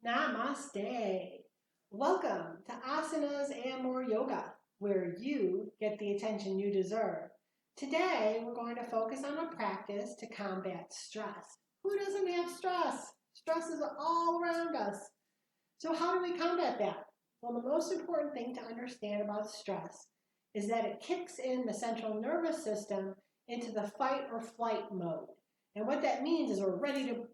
Namaste. Welcome to Asanas and More Yoga, where you get the attention you deserve. Today, we're going to focus on a practice to combat stress. Who doesn't have stress? Stress is all around us. So how do we combat that? Well, the most important thing to understand about stress is that it kicks in the central nervous system into the fight or flight mode. And what that means is we're ready to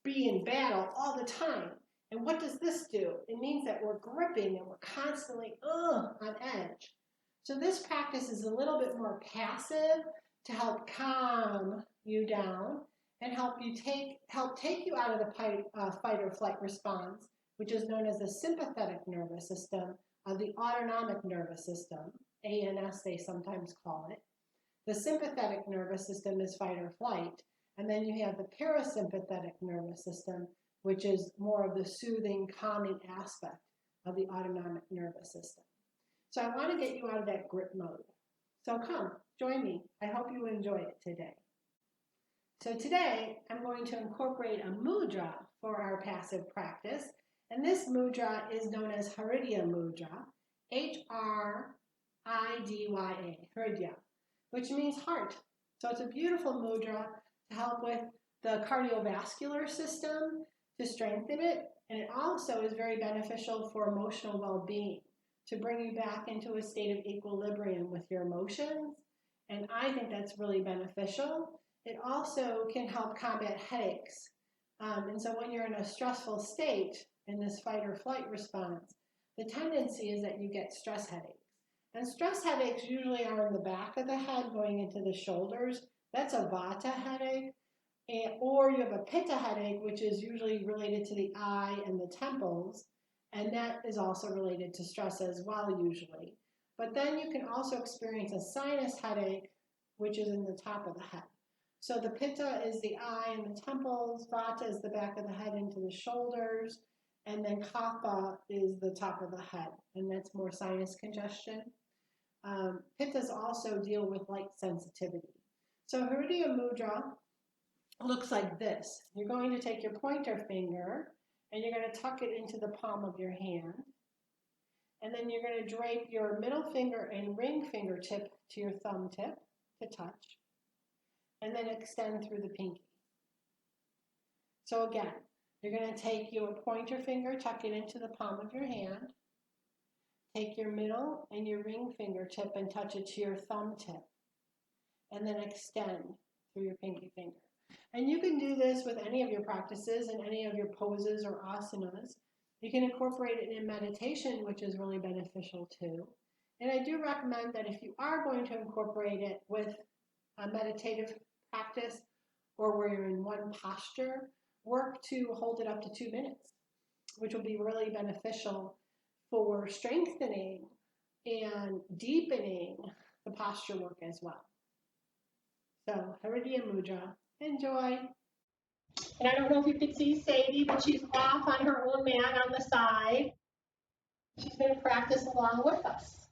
be in battle all the time. And what does this do? It means that we're gripping and we're constantly on edge. So this practice is a little bit more passive to help calm you down and help take you out of the fight or flight response, which is known as the sympathetic nervous system of the autonomic nervous system, ANS they sometimes call it. The sympathetic nervous system is fight or flight, and then you have the parasympathetic nervous system, which is more of the soothing, calming aspect of the autonomic nervous system. So I want to get you out of that grip mode. So come, join me. I hope you enjoy it today. So today, I'm going to incorporate a mudra for our passive practice. And this mudra is known as Hridaya Mudra, Hridya, Hridya, which means heart. So it's a beautiful mudra to help with the cardiovascular system, to strengthen it, and it also is very beneficial for emotional well-being, to bring you back into a state of equilibrium with your emotions, and I think that's really beneficial. It also can help combat headaches, and so when you're in a stressful state, in this fight or flight response, the tendency is that you get stress headaches. And stress headaches usually are in the back of the head going into the shoulders. That's a vata headache. Or you have a pitta headache, which is usually related to the eye and the temples, and that is also related to stress as well, usually. But then you can also experience a sinus headache, which is in the top of the head. So the pitta is the eye and the temples, vata is the back of the head into the shoulders, and then kapha is the top of the head, and that's more sinus congestion. Pittas also deal with light sensitivity. So Hridaya Mudra looks like this. You're going to take your pointer finger and you're going to tuck it into the palm of your hand. And then you're going to drape your middle finger and ring fingertip to your thumb tip to touch. And then extend through the pinky. So again, you're going to take your pointer finger, tuck it into the palm of your hand. Take your middle and your ring fingertip and touch it to your thumb tip. And then extend through your pinky finger. And you can do this with any of your practices and any of your poses or asanas. You can incorporate it in meditation, which is really beneficial too. And I do recommend that if you are going to incorporate it with a meditative practice or where you're in one posture, work to hold it up to 2 minutes, which will be really beneficial for strengthening and deepening the posture work as well. So, Hridaya Mudra. Enjoy. And I don't know if you can see Sadie, but she's off on her own mat on the side. She's going to practice along with us.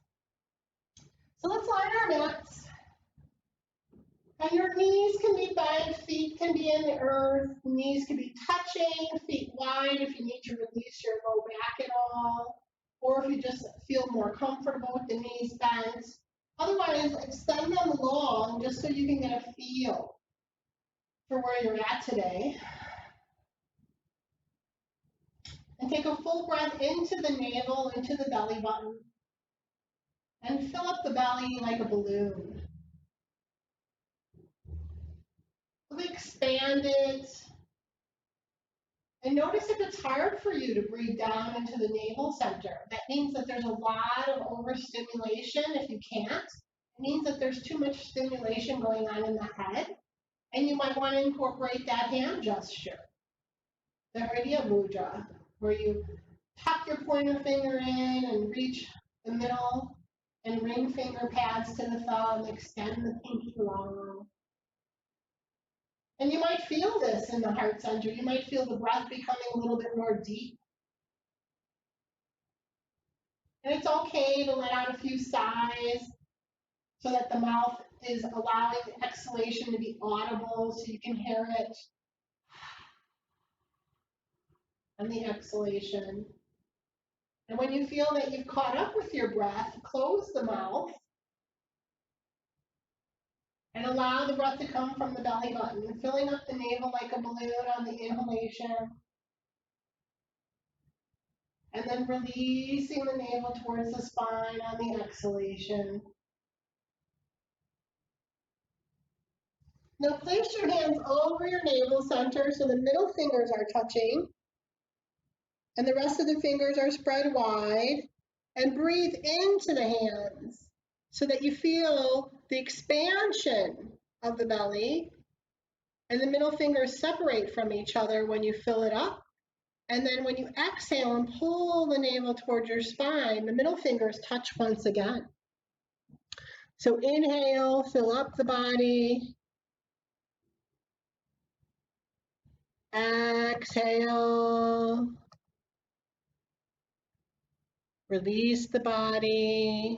So let's lie on our mats. And your knees can be bent, feet can be in the earth, knees can be touching, feet wide if you need to release your low back at all, or if you just feel more comfortable with the knees bent. Otherwise, extend them long just so you can get a feel for where you're at today. And take a full breath into the navel, into the belly button, and fill up the belly like a balloon. Expand it. And notice if it's hard for you to breathe down into the navel center. That means that there's a lot of overstimulation if you can't. It means that there's too much stimulation going on in the head. And you might want to incorporate that hand gesture, the Hridaya Mudra, where you tuck your pointer finger in and reach the middle and ring finger pads to the thumb, extend the pinky long. And you might feel this in the heart center. You might feel the breath becoming a little bit more deep. And it's okay to let out a few sighs so that the mouth is allowing the exhalation to be audible so you can hear it. on the exhalation. And when you feel that you've caught up with your breath, close the mouth and allow the breath to come from the belly button, filling up the navel like a balloon on the inhalation. And then releasing the navel towards the spine on the exhalation. Now place your hands over your navel center so the middle fingers are touching and the rest of the fingers are spread wide. And breathe into the hands so that you feel the expansion of the belly and the middle fingers separate from each other when you fill it up. And then when you exhale and pull the navel towards your spine, the middle fingers touch once again. So inhale, fill up the body. Exhale. Release the body.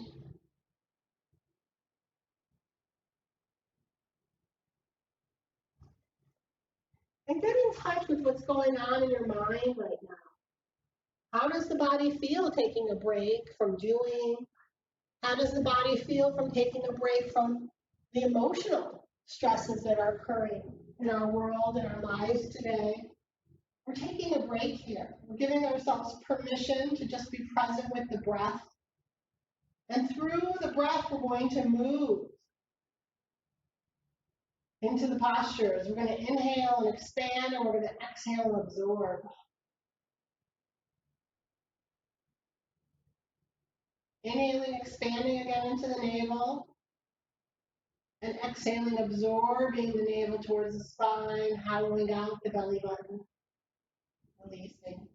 And get in touch with what's going on in your mind right now. How does the body feel taking a break from doing? How does the body feel from taking a break from the emotional stresses that are occurring in our world and our lives today? We're taking a break here. We're giving ourselves permission to just be present with the breath. And through the breath, we're going to move into the postures. We're going to inhale and expand, and we're going to exhale and absorb. Inhaling, expanding again into the navel. And exhaling, absorbing the navel towards the spine, hollowing out the belly button. Releasing.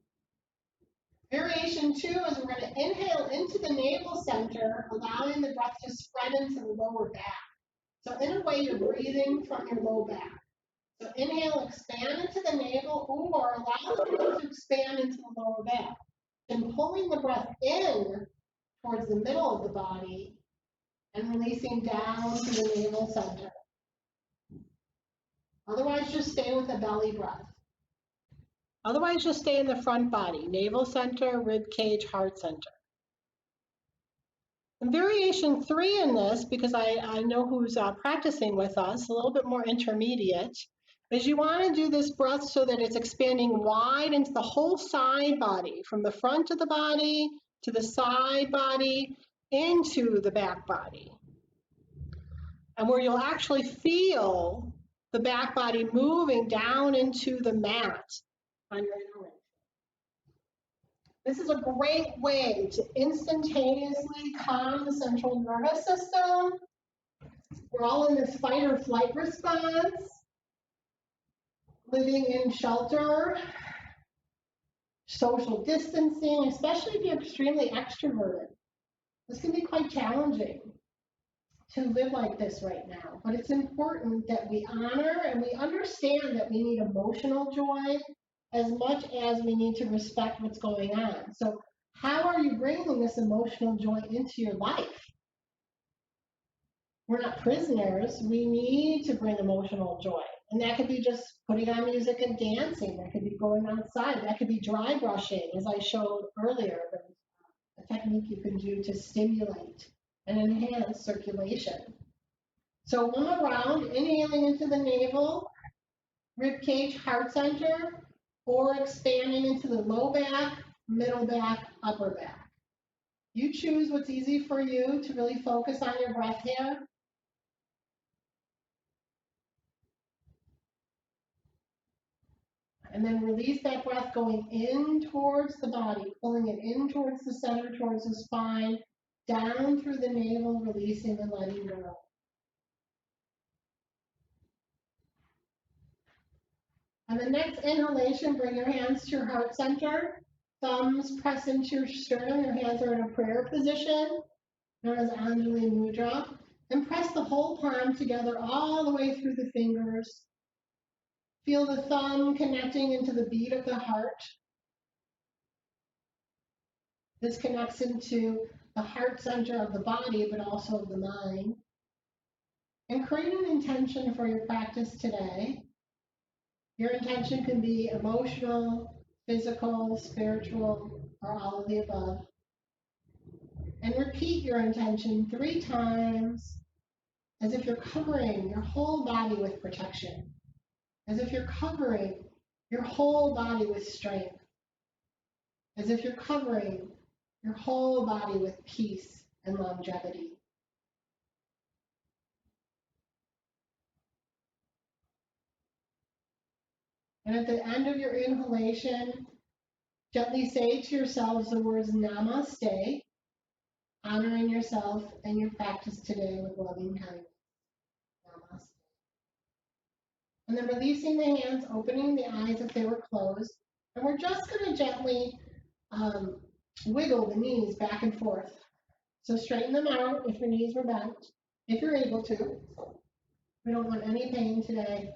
Variation 2 is we're going to inhale into the navel center, allowing the breath to spread into the lower back. So in a way, you're breathing from your low back. So inhale, expand into the navel, or allow the breath to expand into the lower back. And pulling the breath in towards the middle of the body and releasing down to the navel center. Otherwise, just stay with the belly breath. Otherwise, just stay in the front body, navel center, rib cage, heart center. And variation 3 in this, because I know who's practicing with us, a little bit more intermediate, is you want to do this breath so that it's expanding wide into the whole side body, from the front of the body to the side body, into the back body. And where you'll actually feel the back body moving down into the mat on your inhalation. This is a great way to instantaneously calm the central nervous system. We're all in this fight or flight response, living in shelter, social distancing, especially if you're extremely extroverted. This can be quite challenging to live like this right now, but it's important that we honor and we understand that we need emotional joy as much as we need to respect what's going on. So how are you bringing this emotional joy into your life? We're not prisoners. We need to bring emotional joy. And that could be just putting on music and dancing. That could be going outside. That could be dry brushing, as I showed earlier, a technique you can do to stimulate and enhance circulation. So one round, inhaling into the navel, rib cage, heart center, or expanding into the low back, middle back, upper back. You choose what's easy for you to really focus on your breath here. And then release that breath going in towards the body, pulling it in towards the center, towards the spine, down through the navel, releasing and letting go. On the next inhalation, bring your hands to your heart center. Thumbs press into your sternum. Your hands are in a prayer position, known as Anjali Mudra. And press the whole palm together all the way through the fingers. Feel the thumb connecting into the beat of the heart. This connects into the heart center of the body, but also of the mind. And create an intention for your practice today. Your intention can be emotional, physical, spiritual, or all of the above. And repeat your intention 3 times as if you're covering your whole body with protection, as if you're covering your whole body with strength, as if you're covering your whole body with peace and longevity. And at the end of your inhalation, gently say to yourselves the words Namaste, honoring yourself and your practice today with loving kindness. Namaste. And then releasing the hands, opening the eyes if they were closed. And we're just going to gently wiggle the knees back and forth. So straighten them out if your knees were bent, if you're able to. We don't want any pain today.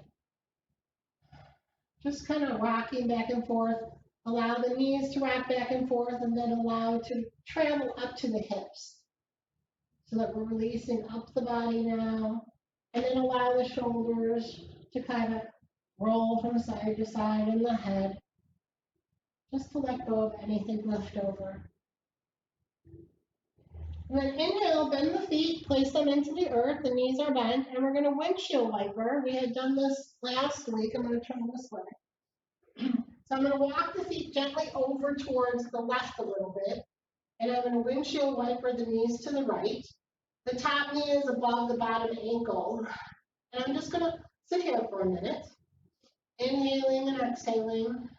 Just kind of rocking back and forth. Allow the knees to rock back and forth and then allow it to travel up to the hips. So that we're releasing up the body now. And then allow the shoulders to kind of roll from side to side in the head. Just to let go of anything left over. And then inhale, bend the feet, place them into the earth, the knees are bent, and we're going to windshield wiper. We had done this last week. I'm going to turn this way. So I'm going to walk the feet gently over towards the left a little bit, and I'm going to windshield wiper the knees to the right. The top knee is above the bottom ankle, and I'm just going to sit here for a minute, inhaling and exhaling.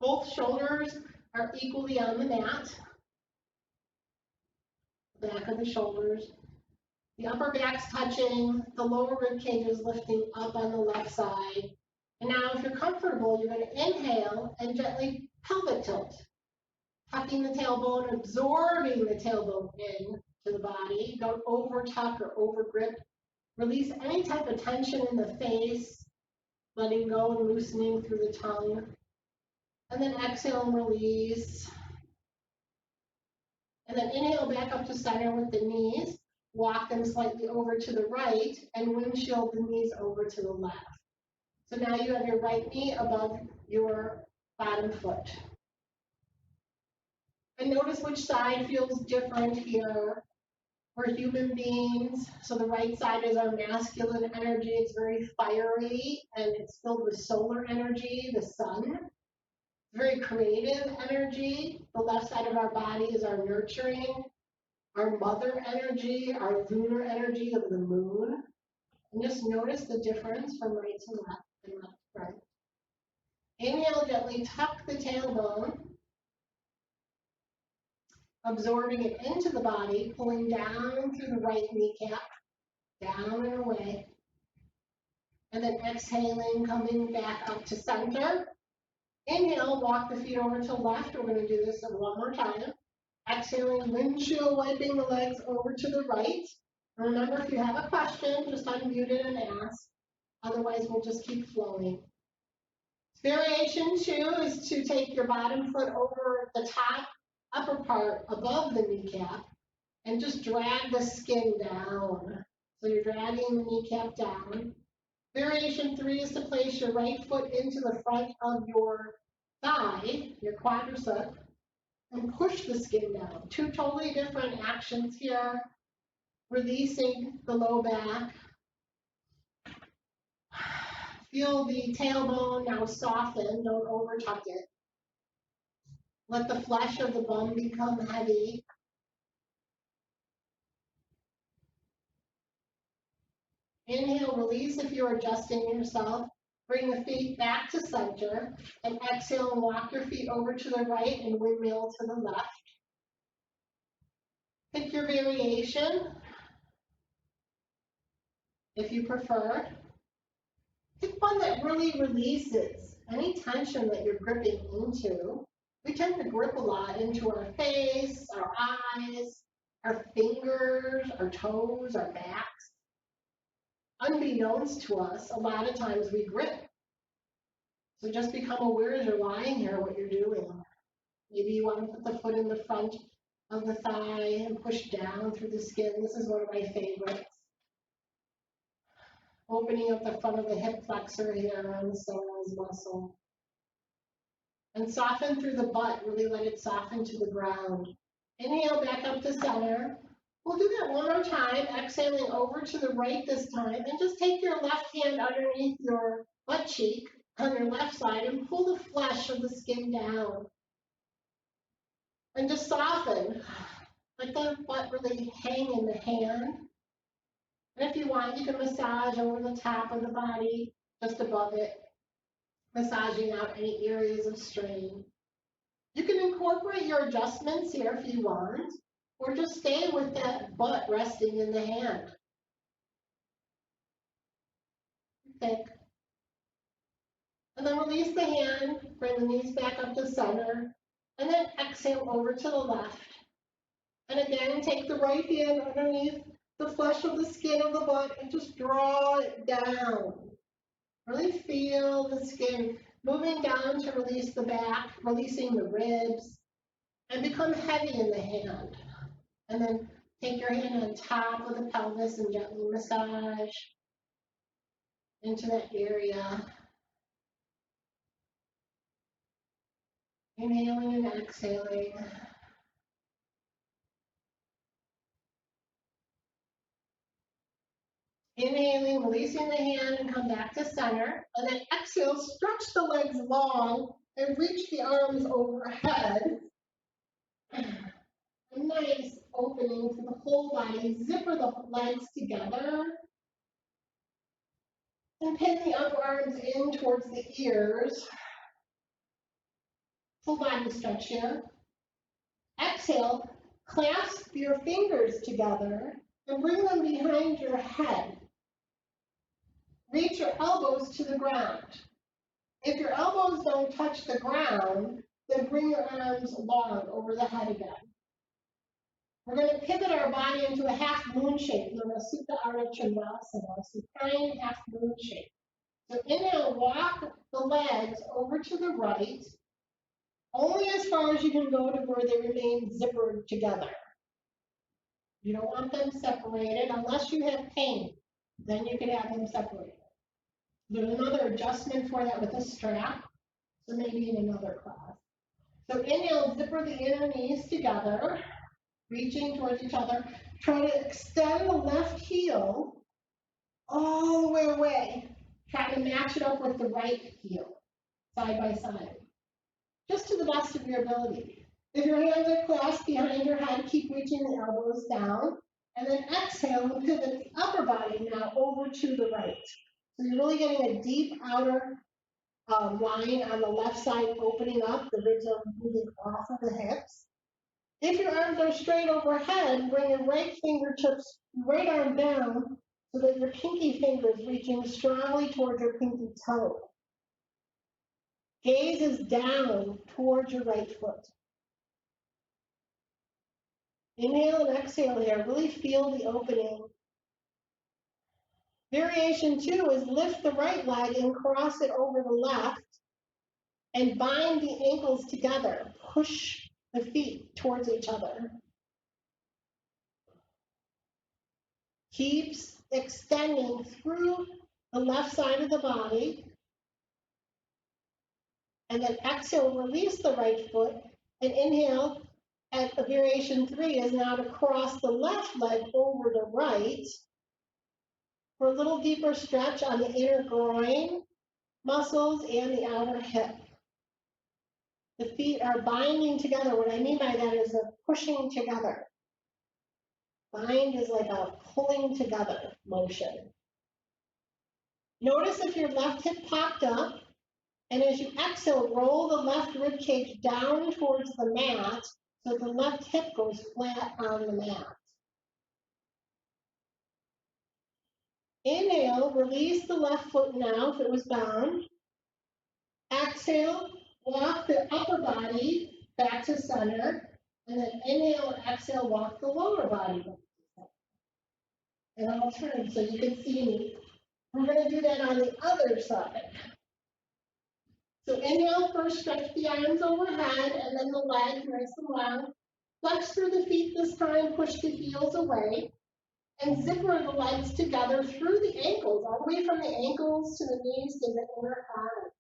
Both shoulders are equally on the mat. Back of the shoulders. The upper back's touching, the lower rib cage is lifting up on the left side. And now if you're comfortable, you're going to inhale and gently pelvic tilt. Tucking the tailbone, absorbing the tailbone in to the body. Don't over tuck or over grip. Release any type of tension in the face, letting go and loosening through the tongue. And then exhale and release. And then inhale back up to center with the knees. Walk them slightly over to the right and windshield the knees over to the left. So now you have your right knee above your bottom foot. And notice which side feels different here. We're human beings, so the right side is our masculine energy. It's very fiery and it's filled with solar energy, the sun. Very creative energy. The left side of our body is our nurturing, our mother energy, our lunar energy of the moon. And just notice the difference from right to left and left to right. Inhale, gently tuck the tailbone, absorbing it into the body, pulling down through the right kneecap, down and away. And then exhaling, coming back up to center. Inhale, walk the feet over to left. We're going to do this one more time. Exhaling, windshield wiping the legs over to the right. Remember, if you have a question, just unmute it and ask. Otherwise, we'll just keep flowing. Variation 2 is to take your bottom foot over the top upper part above the kneecap and just drag the skin down. So you're dragging the kneecap down. Variation 3 is to place your right foot into the front of your thigh, your quadricep, and push the skin down. 2 totally different actions here. Releasing the low back. Feel the tailbone now soften, don't over tuck it. Let the flesh of the bum become heavy. Inhale, release if you're adjusting yourself. Bring the feet back to center. And exhale and walk your feet over to the right and windmill to the left. Pick your variation if you prefer. Pick one that really releases any tension that you're gripping into. We tend to grip a lot into our face, our eyes, our fingers, our toes, our backs. Unbeknownst to us, a lot of times we grip. So just become aware as you're lying here what you're doing. Maybe you want to put the foot in the front of the thigh and push down through the skin. This is one of my favorites. Opening up the front of the hip flexor here on the psoas muscle. And soften through the butt, really let it soften to the ground. Inhale back up to center. We'll do that one more time, exhaling over to the right this time, and just take your left hand underneath your butt cheek on your left side and pull the flesh of the skin down. And just soften. Let the butt really hang in the hand. And if you want, you can massage over the top of the body, just above it, massaging out any areas of strain. You can incorporate your adjustments here if you want, or just stay with that butt resting in the hand. Think. And then release the hand, bring the knees back up to center, and then exhale over to the left. And again, take the right hand underneath the flesh of the skin of the butt and just draw it down. Really feel the skin moving down to release the back, releasing the ribs, and become heavy in the hand. And then take your hand on top of the pelvis and gently massage into that area. Inhaling and exhaling. Inhaling, releasing the hand and come back to center. And then exhale, stretch the legs long and reach the arms overhead. A nice opening to the whole body. Zipper the legs together. And pin the upper arms in towards the ears. Full body stretch here. Exhale, clasp your fingers together and bring them behind your head. Reach your elbows to the ground. If your elbows don't touch the ground, then bring your arms long over the head again. We're going to pivot our body into a half moon shape, known as Supta Ardha Chandrasana, so kind half moon shape. So inhale, walk the legs over to the right, only as far as you can go to where they remain zippered together. You don't want them separated unless you have pain. Then you can have them separated. There's another adjustment for that with a strap, so maybe in another class. So inhale, zipper the inner knees together, reaching towards each other. Try to extend the left heel all the way away. Try to match it up with the right heel, side by side, just to the best of your ability. If your hands are clasped behind your head, keep reaching the elbows down, and then exhale and pivot the upper body now over to the right. So you're really getting a deep outer line on the left side opening up, the ribs are moving off of the hips. If your arms are straight overhead, bring your right fingertips, right arm down so that your pinky finger is reaching strongly towards your pinky toe. Gaze is down towards your right foot. Inhale and exhale here. Really feel the opening. Variation 2 is lift the right leg and cross it over the left and bind the ankles together. Push the feet towards each other. Keeps extending through the left side of the body. And then exhale, release the right foot, and inhale at the variation 3 is now to cross the left leg over the right for a little deeper stretch on the inner groin muscles and the outer hip. The feet are binding together. What I mean by that is they're pushing together. Bind is like a pulling together motion. Notice if your left hip popped up, and as you exhale, roll the left rib cage down towards the mat so the left hip goes flat on the mat. Inhale, release the left foot now if it was bound. Exhale, walk the upper body back to center. And then inhale and exhale, walk the lower body back to center. And I'll turn so you can see me. We're going to do that on the other side. So inhale, first stretch the arms overhead and then the legs, nice and long. Flex through the feet this time, push the heels away. And zipper the legs together through the ankles, all the way from the ankles to the knees to the inner thighs.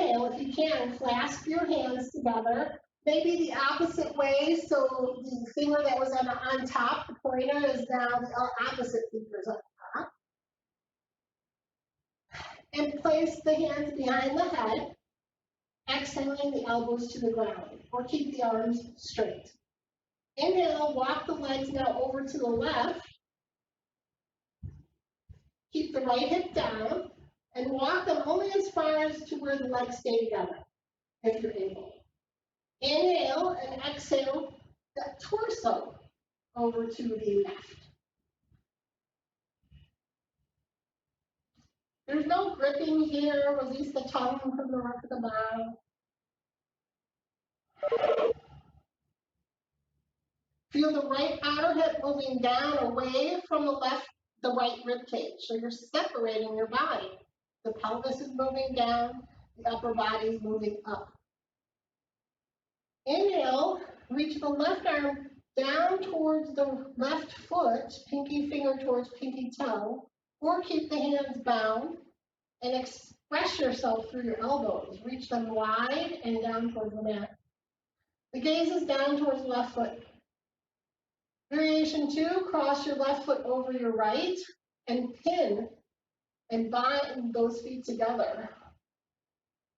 inhale, if you can, clasp your hands together, maybe the opposite way, so the finger that was on top, the pointer, is now the opposite fingers on top. And place the hands behind the head, exhaling the elbows to the ground, or keep the arms straight. Inhale, walk the legs now over to the left. Keep the right hip down, and walk them only as far as to where the legs stay together, if you're able. Inhale and exhale the torso over to the left. There's no gripping here. Release the tongue from the roof of the mouth. Feel the right outer hip moving down away from the right rib cage. So you're separating your body. The pelvis is moving down, the upper body is moving up. Inhale, reach the left arm down towards the left foot, pinky finger towards pinky toe, or keep the hands bound and express yourself through your elbows. Reach them wide and down towards the mat. The gaze is down towards the left foot. Variation 2, cross your left foot over your right and pin and bind those feet together.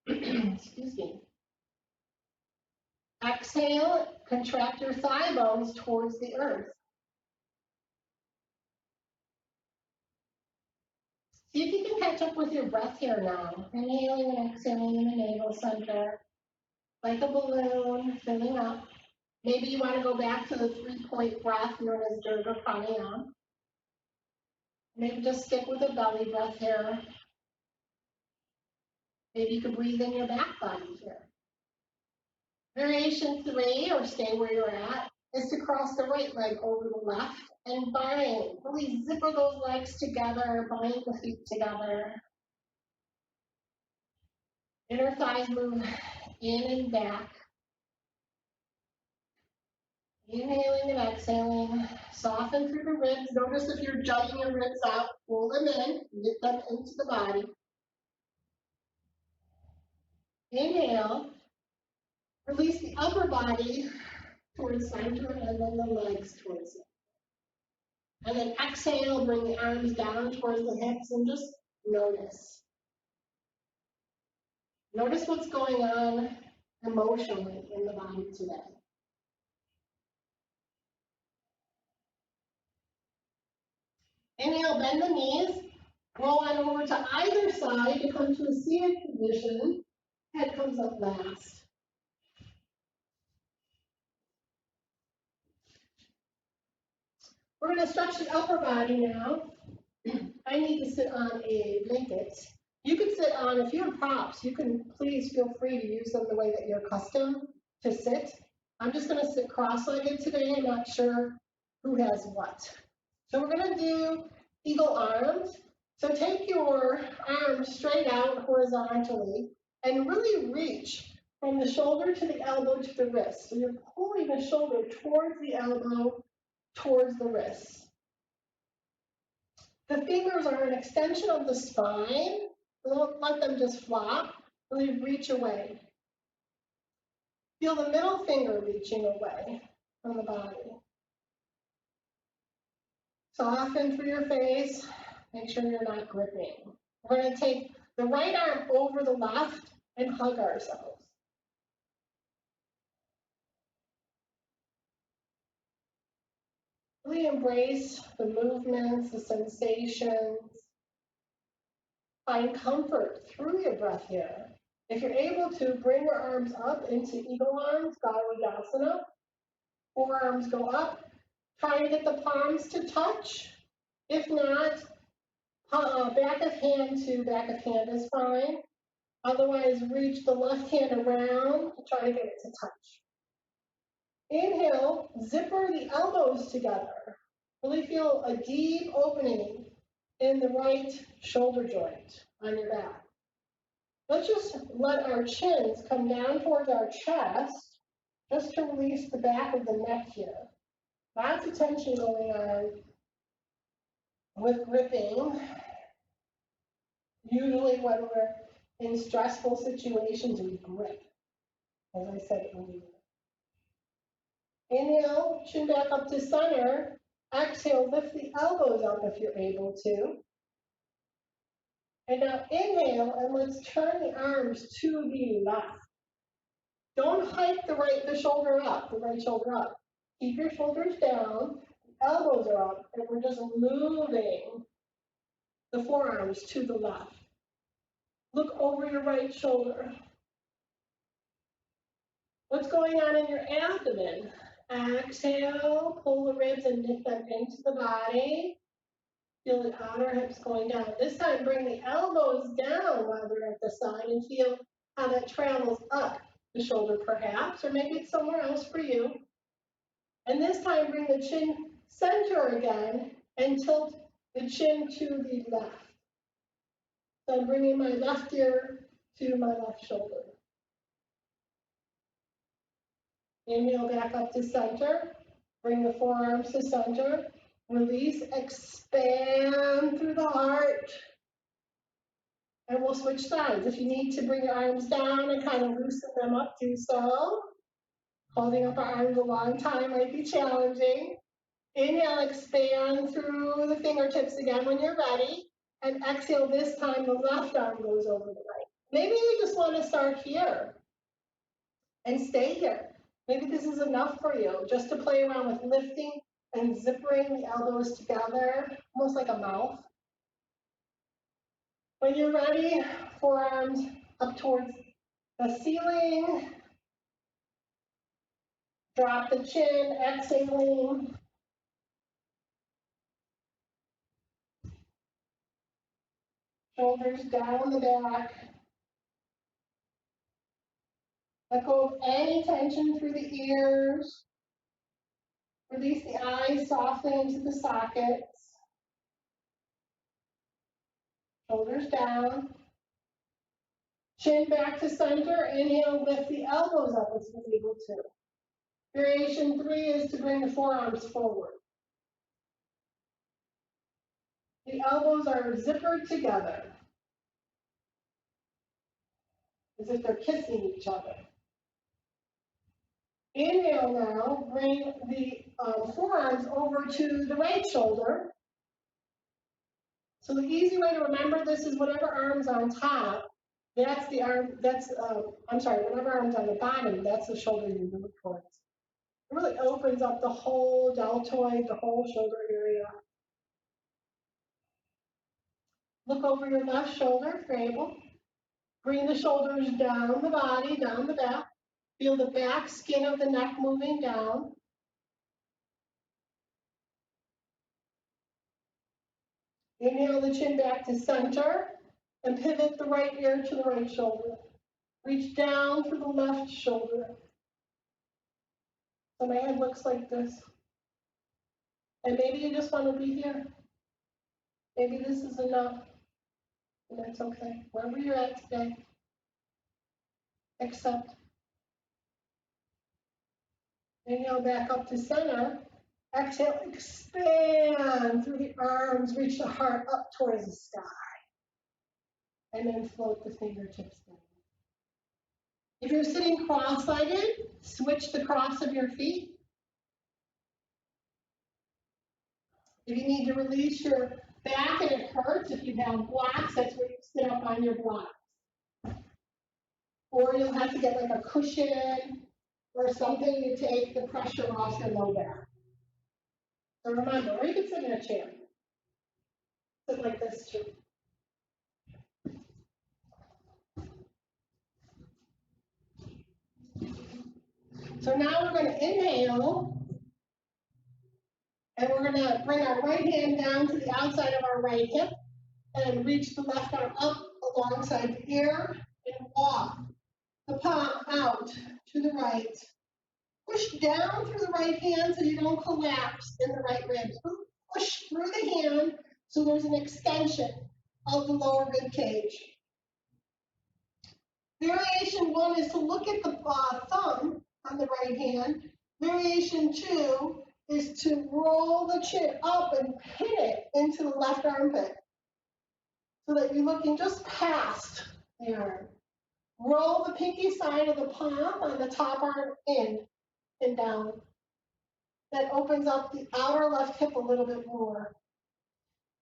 Excuse me. Exhale, contract your thigh bones towards the earth. See if you can catch up with your breath here now. Inhaling and exhaling in the navel center, like a balloon, filling up. Maybe you want to go back to the 3-point breath known as Dirga Pranayama. Maybe just stick with a belly breath here. Maybe you can breathe in your back body here. Variation 3, or stay where you're at, is to cross the right leg over the left and bind. Really zipper those legs together, bind the feet together. Inner thighs move in and back. Inhaling and exhaling, soften through the ribs. Notice if you're jutting your ribs out, pull them in, get them into the body. Inhale, release the upper body towards center and then the legs towards it. And then exhale, bring the arms down towards the hips and just notice. Notice what's going on emotionally in the body today. Inhale, bend the knees, roll on over to either side to come to a seated position. Head comes up last. We're going to stretch the upper body now. I need to sit on a blanket. You can sit on, if you have props, you can please feel free to use them the way that you're accustomed to sit. I'm just going to sit cross-legged today. I'm not sure who has what. So we're going to do eagle arms. So take your arms straight out horizontally and really reach from the shoulder to the elbow to the wrist. So you're pulling the shoulder towards the elbow, towards the wrist. The fingers are an extension of the spine. Don't let them just flop. Really reach away. Feel the middle finger reaching away from the body. Soften through your face. Make sure you're not gripping. We're going to take the right arm over the left and hug ourselves. Really embrace the movements, the sensations. Find comfort through your breath here. If you're able to, bring your arms up into eagle arms, Asana. Forearms go up. Try to get the palms to touch. If not, back of hand to back of hand is fine. Otherwise, reach the left hand around to try to get it to touch. Inhale, zipper the elbows together. Really feel a deep opening in the right shoulder joint on your back. Let's just let our chins come down towards our chest, just to release the back of the neck here. Lots of tension going on with gripping. Usually when we're in stressful situations and grip, as I said earlier. Inhale, chin back up to center. Exhale, lift the elbows up if you're able to. And now inhale, and let's turn the arms to the left. Don't hike the right shoulder up, Keep your shoulders down, elbows are up, and we're just moving the forearms to the left. Look over your right shoulder. What's going on in your abdomen? Exhale, pull the ribs and knit them into the body. Feel the outer hips going down. This time, bring the elbows down while they're at the side and feel how that travels up the shoulder perhaps, or maybe it's somewhere else for you. And this time, bring the chin center again and tilt the chin to the left. So I'm bringing my left ear to my left shoulder. Inhale back up to center. Bring the forearms to center. Release, expand through the heart. And we'll switch sides. If you need to bring your arms down and kind of loosen them up, do so. Holding up our arms a long time might be challenging. Inhale, expand through the fingertips again when you're ready. And exhale, this time the left arm goes over the right. Maybe you just want to start here and stay here. Maybe this is enough for you, just to play around with lifting and zippering the elbows together, almost like a mouth. When you're ready, forearms up towards the ceiling. Drop the chin, exhaling. Shoulders down the back. Let go of any tension through the ears. Release the eyes softly into the sockets. Shoulders down. Chin back to center. Inhale, lift the elbows up as you're able to. Variation 3 is to bring the forearms forward. The elbows are zippered together, as if they're kissing each other. Inhale now, bring the forearms over to the right shoulder. So the easy way to remember this is whatever arm's on top, that's the arm, whatever arm's on the bottom, that's the shoulder you move towards. It really opens up the whole deltoid, the whole shoulder area. Look over your left shoulder if you're able. Bring the shoulders down the body, down the back. Feel the back skin of the neck moving down. Inhale the chin back to center and pivot the right ear to the right shoulder. Reach down for the left shoulder. So my head looks like this. And maybe you just want to be here. Maybe this is enough. And that's okay. Wherever you're at today, accept. Inhale back up to center. Exhale, expand through the arms, reach the heart up towards the sky. And then float the fingertips down. If you're sitting cross-legged, switch the cross of your feet. If you need to release your back and it hurts, if you have blocks, that's where you sit up on your blocks. Or you'll have to get like a cushion or something to take the pressure off your low back. So remember, or you can sit in a chair. Sit like this too. So now we're going to inhale, and we're going to bring our right hand down to the outside of our right hip, and reach the left arm up alongside the ear, and walk the palm out to the right. Push down through the right hand so you don't collapse in the right ribs. Push through the hand so there's an extension of the lower rib cage. Variation 1 is to look at the thumb on the right hand. Variation 2 is to roll the chin up and pin it into the left armpit so that you're looking just past the arm. Roll the pinky side of the palm on the top arm in and down. That opens up the outer left hip a little bit more.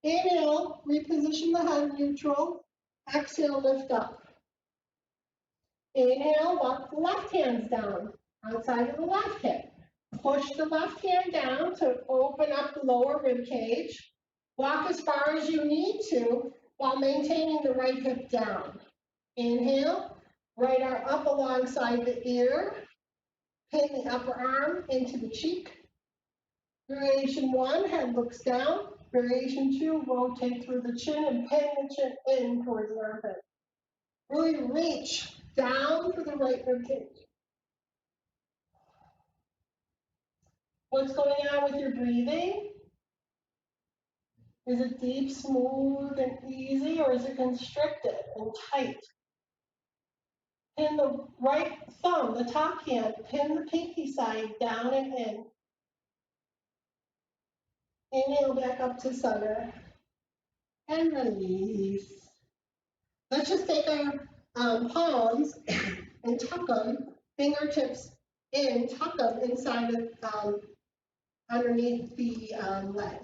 Inhale, reposition the head neutral. Exhale, lift up. Inhale, walk the left hands down, outside of the left hip. Push the left hand down to open up the lower rib cage. Walk as far as you need to while maintaining the right hip down. Inhale, right arm up alongside the ear. Pin the upper arm into the cheek. Variation 1, head looks down. Variation 2, rotate through the chin and pin the chin in towards the armpit. Really reach down for the right rib cage. What's going on with your breathing? Is it deep, smooth, and easy, or is it constricted and tight? Pin the right thumb, the top hand, pin the pinky side down and in. Inhale back up to center. And release. Let's just take our palms and tuck them, fingertips in, tuck them inside of underneath the leg,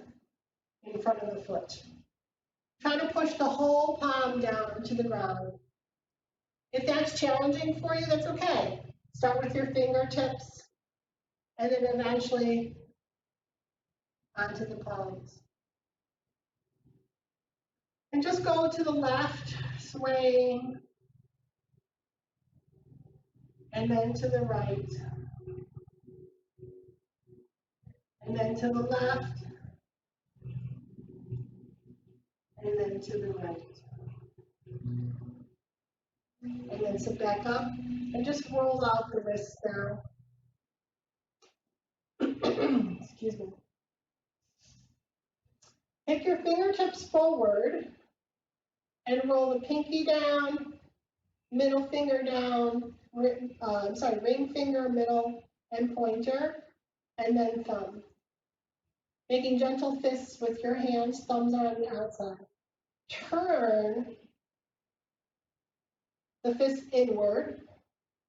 in front of the foot. Try to push the whole palm down to the ground. If that's challenging for you, that's okay. Start with your fingertips and then eventually onto the palms. And just go to the left, swaying, and then to the right, and then to the left, and then to the right. And then sit back up and just roll out the wrists down. Excuse me. Take your fingertips forward and roll the pinky down, middle finger down, ring finger, middle, and pointer, and then thumb. Making gentle fists with your hands, thumbs are on the outside. Turn the fist inward,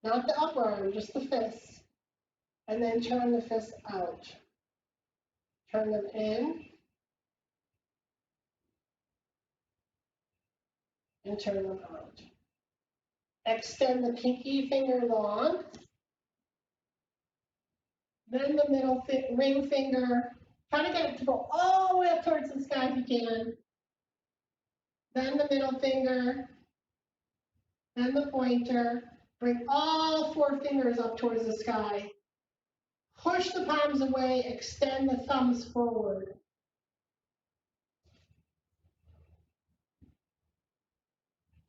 not the upper arm, just the fist, and then turn the fist out. Turn them in, and turn them out. Extend the pinky finger long, then the middle ring finger. Try to get it to go all the way up towards the sky if you can. Then the middle finger, then the pointer. Bring all 4 fingers up towards the sky. Push the palms away, extend the thumbs forward.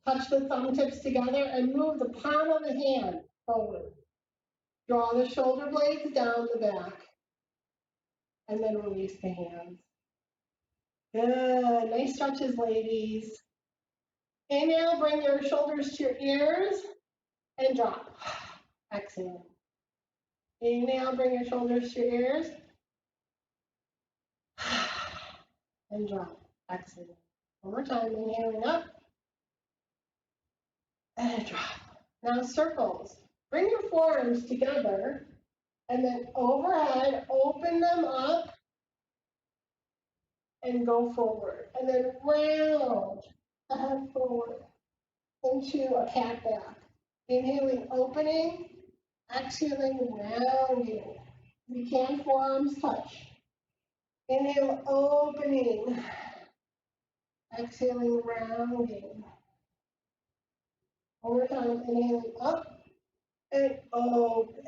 Touch the thumb tips together and move the palm of the hand forward. Draw the shoulder blades down the back. And then release the hands. Good. Nice stretches, ladies. Inhale, bring your shoulders to your ears and drop. Exhale. Inhale, bring your shoulders to your ears and drop. Exhale. One more time, inhaling up and drop. Now circles. Bring your forearms together and then overhead, open them up and go forward. And then round the head forward into a cat back. Inhaling, opening, exhaling, rounding. If you can, forearms touch. Inhale, opening, exhaling, rounding. One more time, inhaling up and open.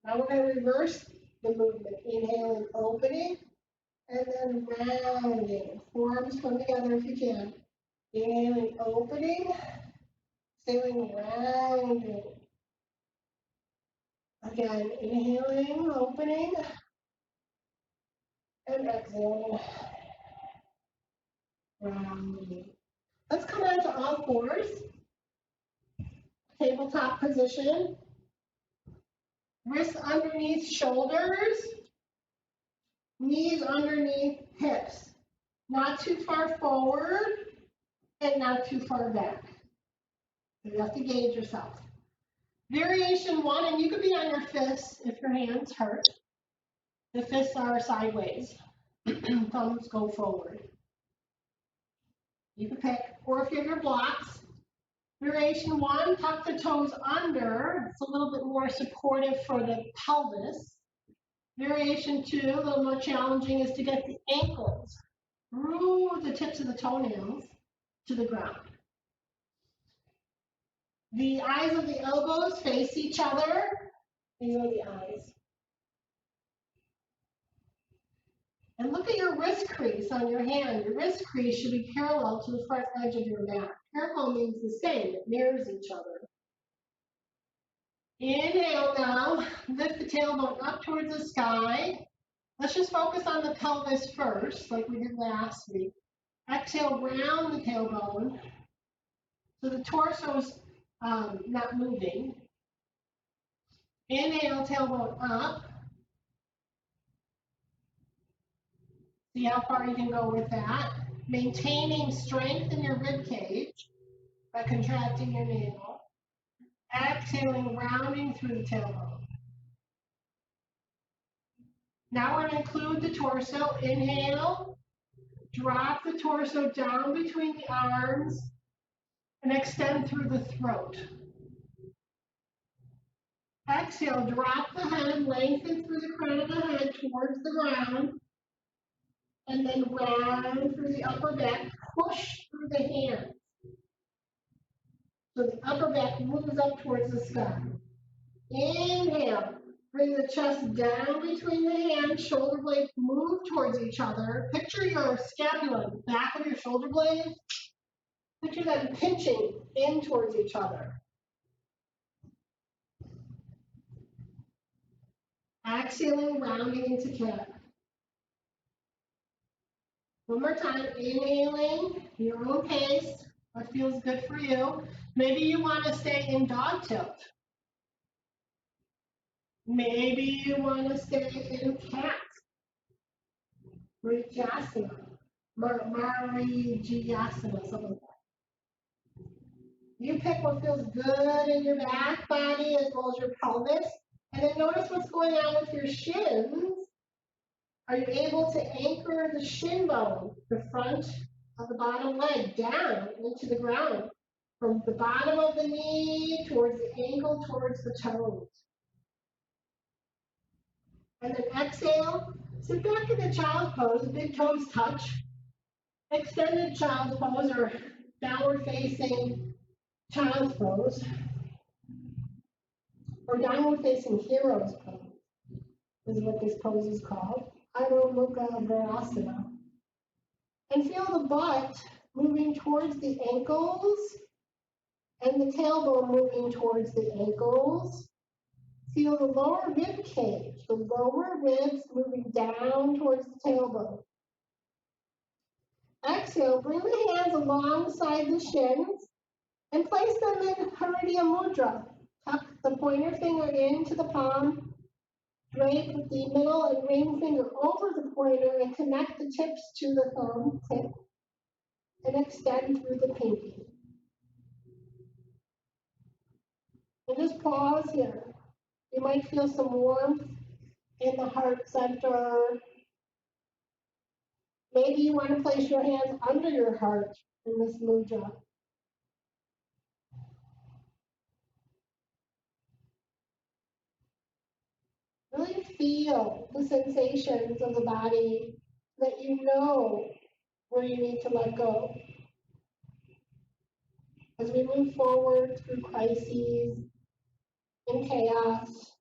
Now we're going to reverse the movement. Inhaling, opening, and then rounding. Forearms come together if you can. Inhaling, opening, exhaling, rounding. Again, inhaling, opening, and exhaling, rounding. Let's come on to all fours. Tabletop position. Wrists underneath shoulders. Knees underneath hips. Not too far forward and not too far back. So you have to gauge yourself. Variation 1, and you could be on your fists if your hands hurt. The fists are sideways. Thumbs go forward. You can pick, or if you have your blocks. Variation 1, tuck the toes under. It's a little bit more supportive for the pelvis. Variation 2, a little more challenging, is to get the ankles through the tips of the toenails to the ground. The eyes of the elbows face each other. These are the eyes. And look at your wrist crease on your hand. Your wrist crease should be parallel to the front edge of your mat. Parallel means the same. It mirrors each other. Inhale now. Lift the tailbone up towards the sky. Let's just focus on the pelvis first, like we did last week. Exhale, round the tailbone. So the torso's not moving. Inhale, tailbone up. See how far you can go with that. Maintaining strength in your rib cage by contracting your navel. Exhaling, rounding through the tailbone. Now we're going to include the torso. Inhale, drop the torso down between the arms and extend through the throat. Exhale, drop the head, lengthen through the crown of the head towards the ground, and then round through the upper back, push through the hands. So the upper back moves up towards the sky. Inhale, bring the chest down between the hands, shoulder blades move towards each other. Picture your scapula, the back of your shoulder blades. Picture them pinching in towards each other. Exhaling, rounding into cat. One more time, inhaling, your own pace, what feels good for you. Maybe you want to stay in dog tilt. Maybe you want to stay in cat. Marijasana, Marijasana, something like that. You pick what feels good in your back body as well as your pelvis, and then notice what's going on with your shins. Are you able to anchor the shin bone, the front of the bottom leg, down into the ground, from the bottom of the knee towards the ankle, towards the toes? And then exhale, sit back in the child's pose, big toes touch. Extended child's pose or downward facing child's pose, or downward facing hero's pose is what this pose is called. Adho Mukha Virasana. And feel the butt moving towards the ankles and the tailbone moving towards the ankles. Feel the lower rib cage, the lower ribs moving down towards the tailbone. Exhale, bring the hands alongside the shins and place them in Hariya Mudra. Tuck the pointer finger into the palm, drape the middle and ring finger over the pointer and connect the tips to the thumb tip and extend through the pinky. And just pause here. You might feel some warmth in the heart center. Maybe you want to place your hands under your heart in this mudra. Really feel the sensations of the body that you know where you need to let go. As we move forward through crises and chaos,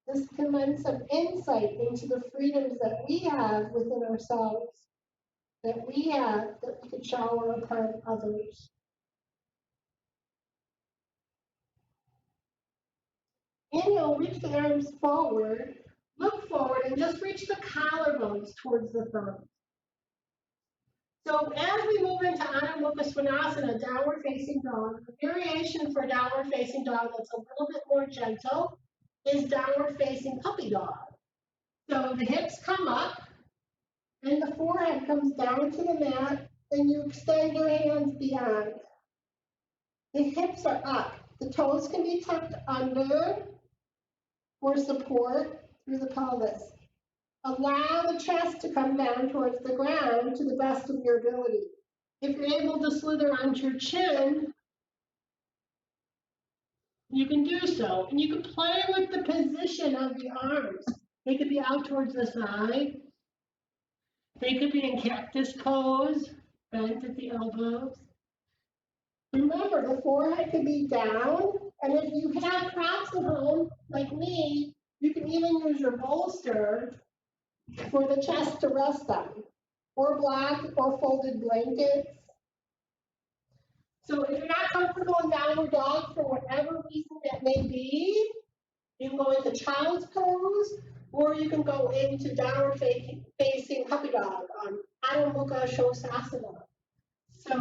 this can lend some insight into the freedoms that we have within ourselves, that we can shower upon others. Inhale, reach the arms forward, look forward, and just reach the collarbones towards the thumbs. So as we move into Adho Mukha Svanasana, downward facing dog, the variation for downward facing dog that's a little bit more gentle is downward facing puppy dog. So the hips come up and the forehead comes down to the mat, and you extend your hands beyond. The hips are up. The toes can be tucked under for support through the pelvis. Allow the chest to come down towards the ground to the best of your ability. If you're able to slither onto your chin, you can do so. And you can play with the position of the arms. They could be out towards the side. They could be in cactus pose, bent at the elbows. Remember, the forehead could be down, and if you have props at home, like me, you can even use your bolster for the chest to rest on, or block, or folded blankets. So if you're not comfortable in downward dog for whatever reason that may be, you can go into child's pose, or you can go into downward facing puppy dog on Adho Mukha Shavasana. So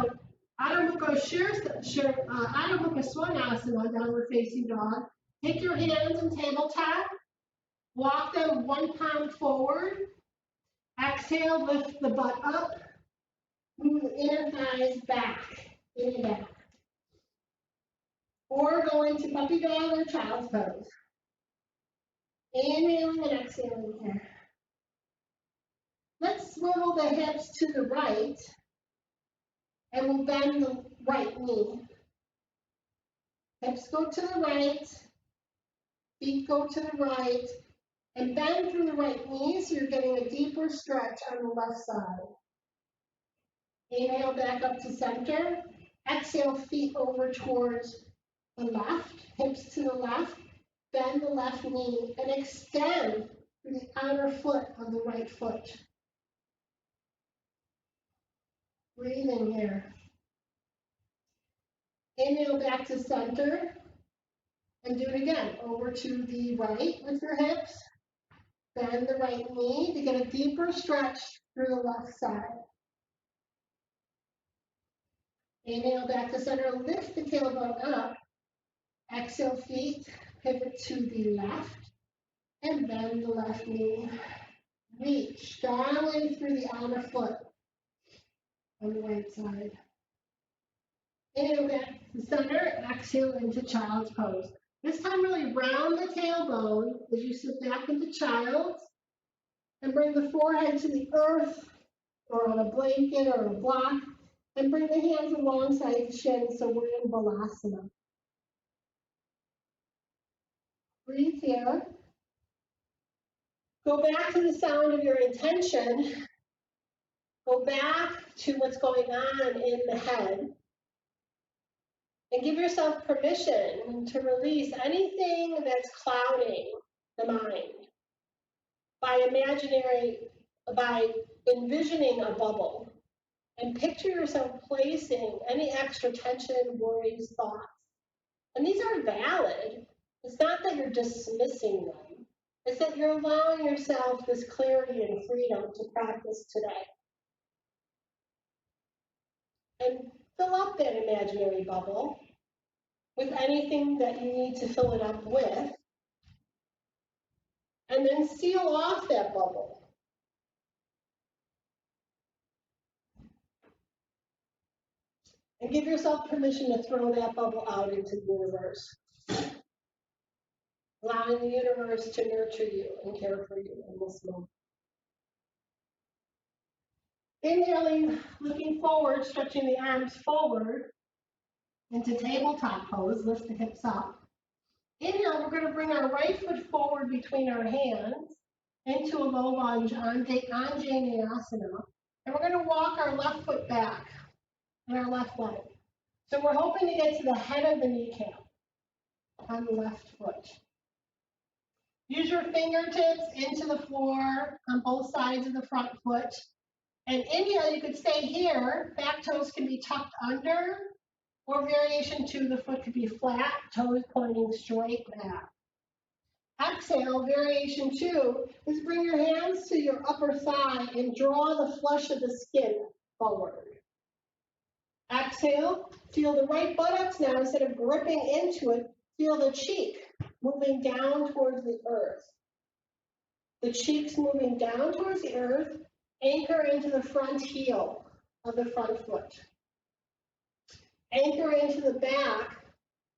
Adho Mukha Svanasana, downward facing dog. Take your hands and tabletop, walk them 1 pound forward. Exhale, lift the butt up, move the inner thighs back, in and back. Or go into puppy dog or child's pose. Inhaling and exhaling here. Let's swivel the hips to the right, and we'll bend the right knee. Hips go to the right, feet go to the right, and bend through the right knee so you're getting a deeper stretch on the left side. Inhale back up to center. Exhale, feet over towards the left, hips to the left. Bend the left knee and extend through the outer foot of the right foot. Breathing here. Inhale back to center. And do it again. Over to the right with your hips. Bend the right knee to get a deeper stretch through the left side. Inhale back to center. Lift the tailbone up. Exhale, feet pivot to the left. And bend the left knee. Reach strongly through the outer foot on the right side. Inhale back to center. Exhale into child's pose. This time really round the tailbone as you sit back into child's and bring the forehead to the earth or on a blanket or a block and bring the hands alongside the chin so we're in Balasana. Breathe here. Go back to the sound of your intention. Go back to what's going on in the head. And give yourself permission to release anything that's clouding the mind by envisioning a bubble and picture yourself placing any extra tension, worries, thoughts. And these are valid. It's not that you're dismissing them. It's that you're allowing yourself this clarity and freedom to practice today. And fill up that imaginary bubble with anything that you need to fill it up with, and then seal off that bubble. And give yourself permission to throw that bubble out into the universe, allowing the universe to nurture you and care for you in this moment. Inhaling, looking forward, stretching the arms forward into tabletop pose, lift the hips up. Inhale, we're going to bring our right foot forward between our hands into a low lunge on Asana. And we're going to walk our left foot back and our left leg. So we're hoping to get to the head of the kneecap on the left foot. Use your fingertips into the floor on both sides of the front foot. And inhale, you could stay here. Back toes can be tucked under. Or variation 2, the foot could be flat, toes pointing straight back. Exhale, variation 2 is bring your hands to your upper thigh and draw the flesh of the skin forward. Exhale, feel the right buttocks now. Instead of gripping into it, feel the cheek moving down towards the earth. The cheeks moving down towards the earth, anchor into the front heel of the front foot. Anchor into the back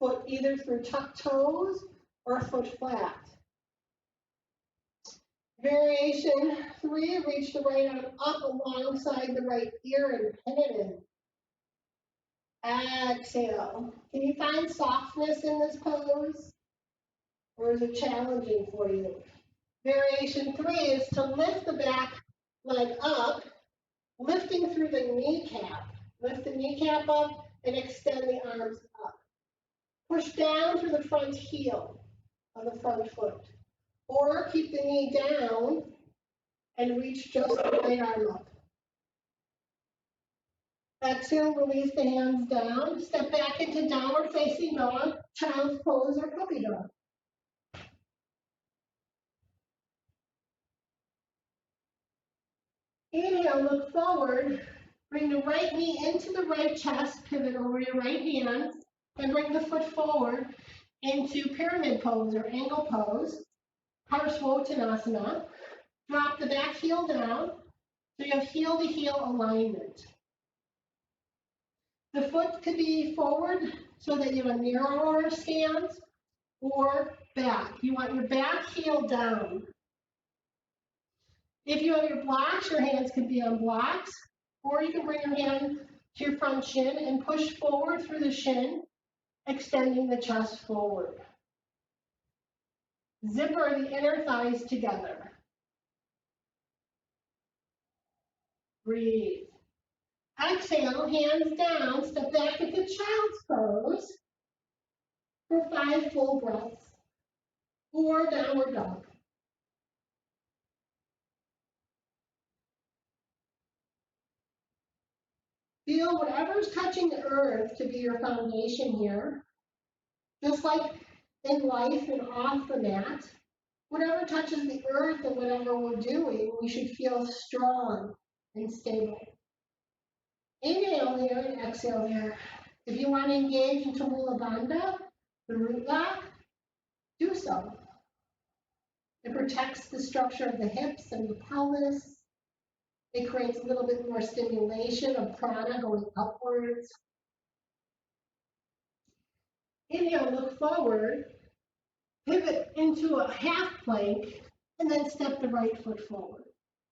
foot either through tucked toes or foot flat. Variation 3, reach the right arm up alongside the right ear and pin it in. Exhale. Can you find softness in this pose? Or is it challenging for you? Variation 3 is to lift the back leg up, lifting through the kneecap. Lift the kneecap up and extend the arms up. Push down through the front heel of the front foot. Or keep the knee down and reach just the right arm up. Exhale, release the hands down. Step back into downward facing dog, child's pose, or puppy dog. Inhale, look forward. Bring the right knee into the right chest, pivot over your right hand, and bring the foot forward into pyramid pose or angle pose, Parsvottanasana. Drop the back heel down, so you have heel to heel alignment. The foot could be forward so that you have a narrower stance, or back. You want your back heel down. If you have your blocks, your hands could be on blocks, or you can bring your hand to your front shin and push forward through the shin, extending the chest forward. Zipper the inner thighs together. Breathe. Exhale, hands down, step back into child's pose for 5 full breaths, or downward dog. Feel whatever's touching the earth to be your foundation here. Just like in life and off the mat, whatever touches the earth and whatever we're doing, we should feel strong and stable. Inhale here and exhale here. If you want to engage into Mula Bandha, the root lock, do so. It protects the structure of the hips and the pelvis. It creates a little bit more stimulation of prana going upwards. Inhale, look forward, pivot into a half plank, and then step the right foot forward.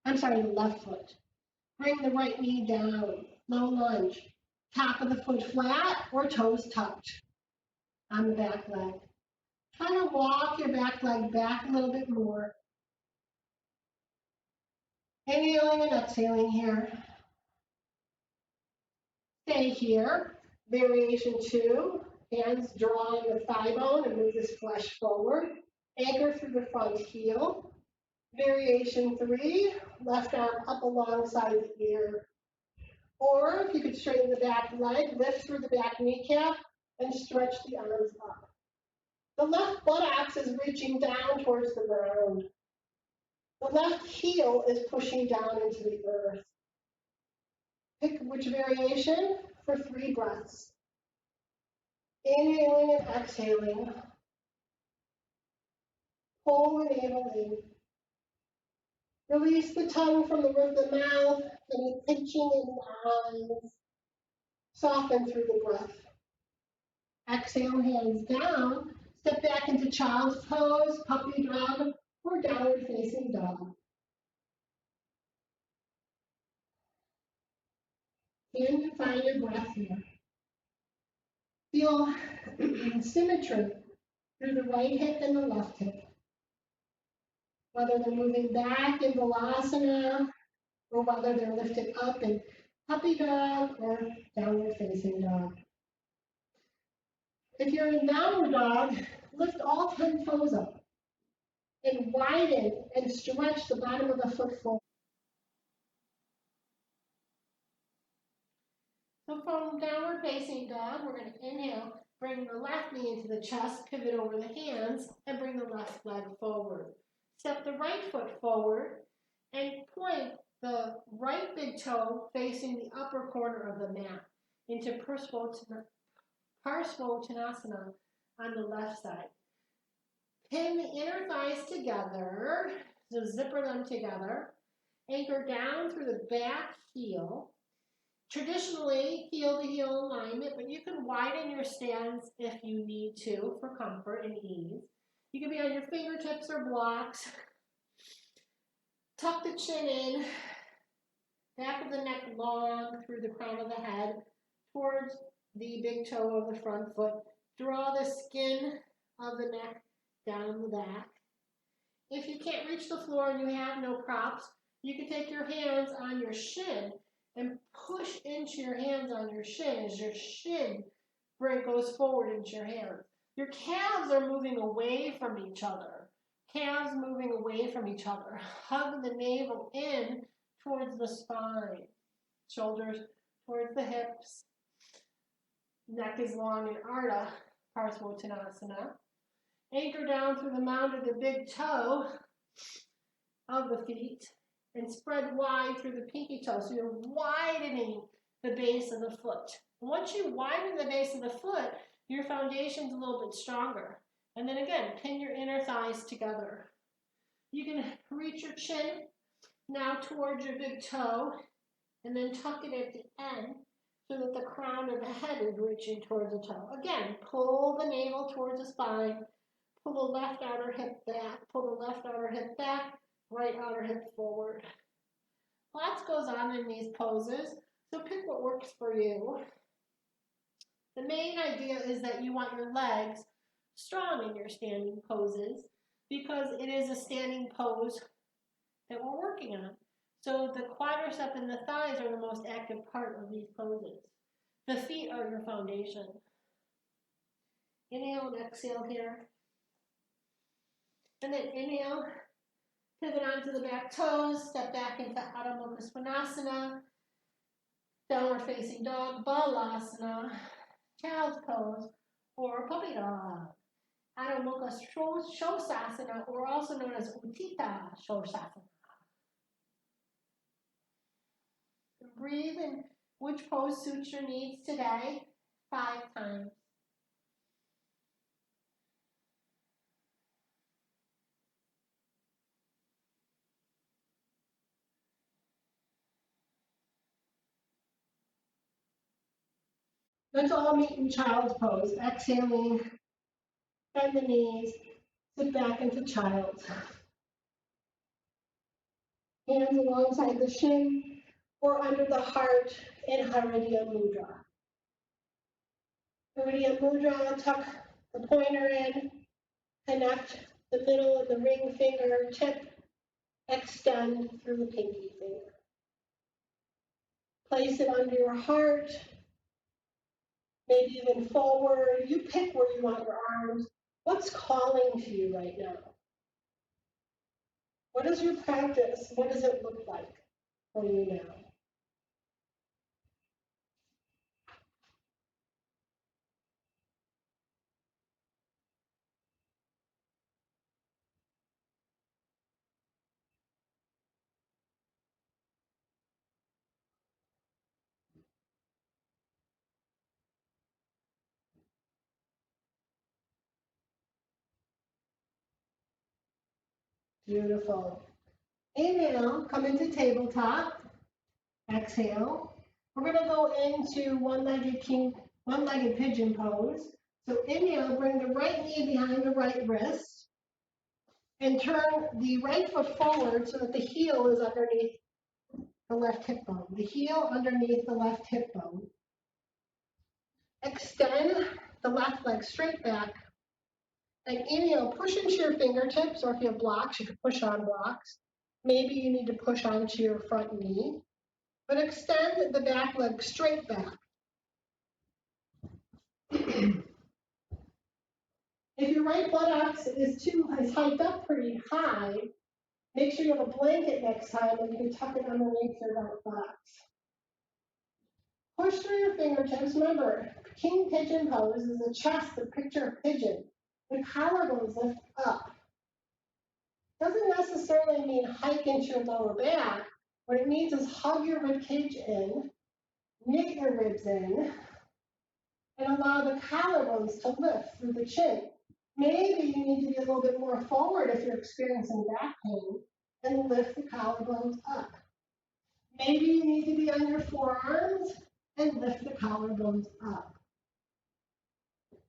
The left foot. Bring the right knee down, low lunge. Top of the foot flat or toes tucked on the back leg. Try to walk your back leg back a little bit more. Inhaling and exhaling here. Stay here. Variation 2. Hands draw on the thigh bone and move this flesh forward. Anchor through the front heel. Variation 3. Left arm up alongside the ear. Or if you could straighten the back leg, lift through the back kneecap and stretch the arms up. The left buttocks is reaching down towards the ground. The left heel is pushing down into the earth. Pick which variation for 3 breaths. Inhaling and exhaling. Pull the navel in. Release the tongue from the roof of the mouth, any pinching in the eyes. Soften through the breath. Exhale, hands down. Step back into child's pose, puppy dog, or downward facing dog. And find your breath here. Feel symmetry through the right hip and the left hip. Whether they're moving back in Asana, or whether they're lifted up in puppy dog or downward facing dog. If you're in downward dog, lift all 10 toes up and widen and stretch the bottom of the foot forward. So from downward facing dog, we're going to inhale, bring the left knee into the chest, pivot over the hands, and bring the left leg forward. Step the right foot forward and point the right big toe facing the upper corner of the mat into Parsvottanasana on the left side. Pin the inner thighs together, so zipper them together. Anchor down through the back heel. Traditionally, heel to heel alignment, but you can widen your stance if you need to for comfort and ease. You can be on your fingertips or blocks. Tuck the chin in, back of the neck long through the crown of the head, towards the big toe of the front foot. Draw the skin of the neck down the back. If you can't reach the floor and you have no props, you can take your hands on your shin and push into your hands on your shin as your shin goes forward into your hands. Your calves are moving away from each other. Calves moving away from each other. Hug the navel in towards the spine. Shoulders towards the hips. Neck is long in Ardha Parsvottanasana. Anchor down through the mound of the big toe of the feet and spread wide through the pinky toe. So you're widening the base of the foot. Once you widen the base of the foot, your foundation's a little bit stronger. And then again, pin your inner thighs together. You can reach your chin now towards your big toe and then tuck it at the end so that the crown of the head is reaching towards the toe. Again, pull the navel towards the spine. Pull the left outer hip back. Pull the left outer hip back. Right outer hip forward. Lots goes on in these poses, so pick what works for you. The main idea is that you want your legs strong in your standing poses because it is a standing pose that we're working on. So the quadricep and the thighs are the most active part of these poses. The feet are your foundation. Inhale and exhale here. And then inhale. Pivot onto the back toes, step back into Adho Mukha Svanasana, downward facing dog, Balasana, child's pose, or puppy dog. Adho Mukha Shavasana, or also known as Utthita Shavasana. Breathe in which pose suits your needs today, 5 times. Let's all meet in child's pose. Exhaling, bend the knees, sit back into child's. Hands alongside the shin or under the heart in Hariya Mudra. Hariya Mudra, tuck the pointer in, connect the middle of the ring finger tip, extend through the pinky finger. Place it under your heart, maybe even forward. You pick where you want your arms. What's calling to you right now? What is your practice? What does it look like for you now? Beautiful. Inhale, come into tabletop. Exhale. We're going to go into one-legged pigeon pose. So inhale, bring the right knee behind the right wrist and turn the right foot forward so that the heel is underneath the left hip bone. The heel underneath the left hip bone. Extend the left leg straight back. And inhale, push into your fingertips, or if you have blocks, you can push on blocks. Maybe you need to push onto your front knee. But extend the back leg straight back. If your right buttocks is hiked up pretty high, make sure you have a blanket next time and you can tuck it underneath your right buttocks. Push through your fingertips. Remember, king pigeon pose is a chest, the picture of pigeon. The collarbones lift up. Doesn't necessarily mean hike into your lower back. What it means is hug your rib cage in, knit your ribs in, and allow the collarbones to lift through the chin. Maybe you need to be a little bit more forward if you're experiencing back pain and lift the collarbones up. Maybe you need to be on your forearms and lift the collarbones up.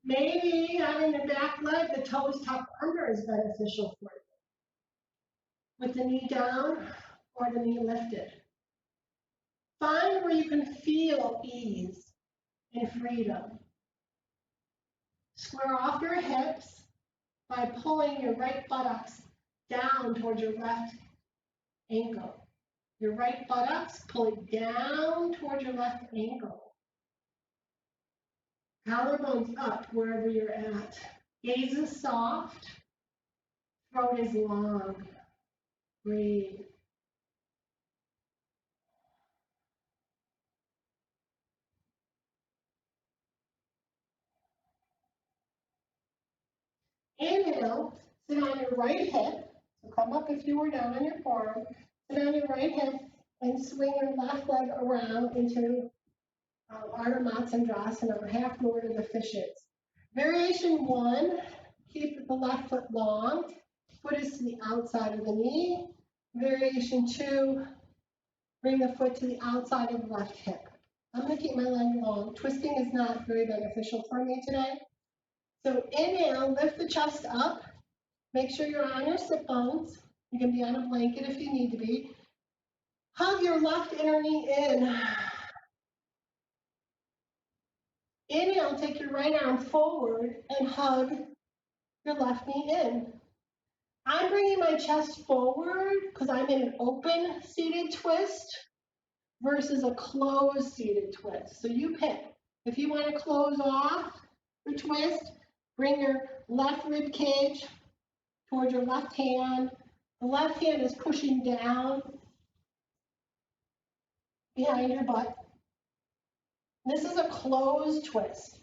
Maybe having the back leg, the toes tucked under is beneficial for you. With the knee down or the knee lifted. Find where you can feel ease and freedom. Square off your hips by pulling your right buttocks down towards your left ankle. Your right buttocks pull it down towards your left ankle. Collarbones up wherever you're at. Gaze is soft. Throat is long. Breathe. Inhale, sit on your right hip. So come up if you were down on your forearm. Sit on your right hip and swing your left leg around into Ardha Matsyendrasana, or half Lord of the Fishes. Variation 1, keep the left foot long. Foot is to the outside of the knee. Variation 2, bring the foot to the outside of the left hip. I'm going to keep my leg long. Twisting is not very beneficial for me today. So inhale, lift the chest up. Make sure you're on your sit bones. You can be on a blanket if you need to be. Hug your left inner knee in. Inhale, take your right arm forward and hug your left knee in. I'm bringing my chest forward because I'm in an open seated twist versus a closed seated twist. So you pick. If you want to close off the twist, bring your left rib cage towards your left hand. The left hand is pushing down behind your butt. This is a closed twist.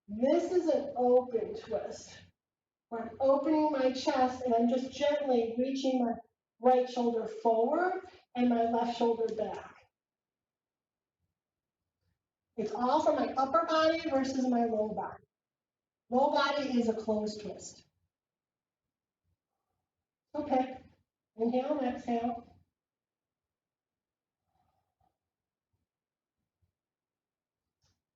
This is an open twist. Where I'm opening my chest and I'm just gently reaching my right shoulder forward and my left shoulder back. It's all for my upper body versus my low body. Low body is a closed twist. Okay, inhale and exhale.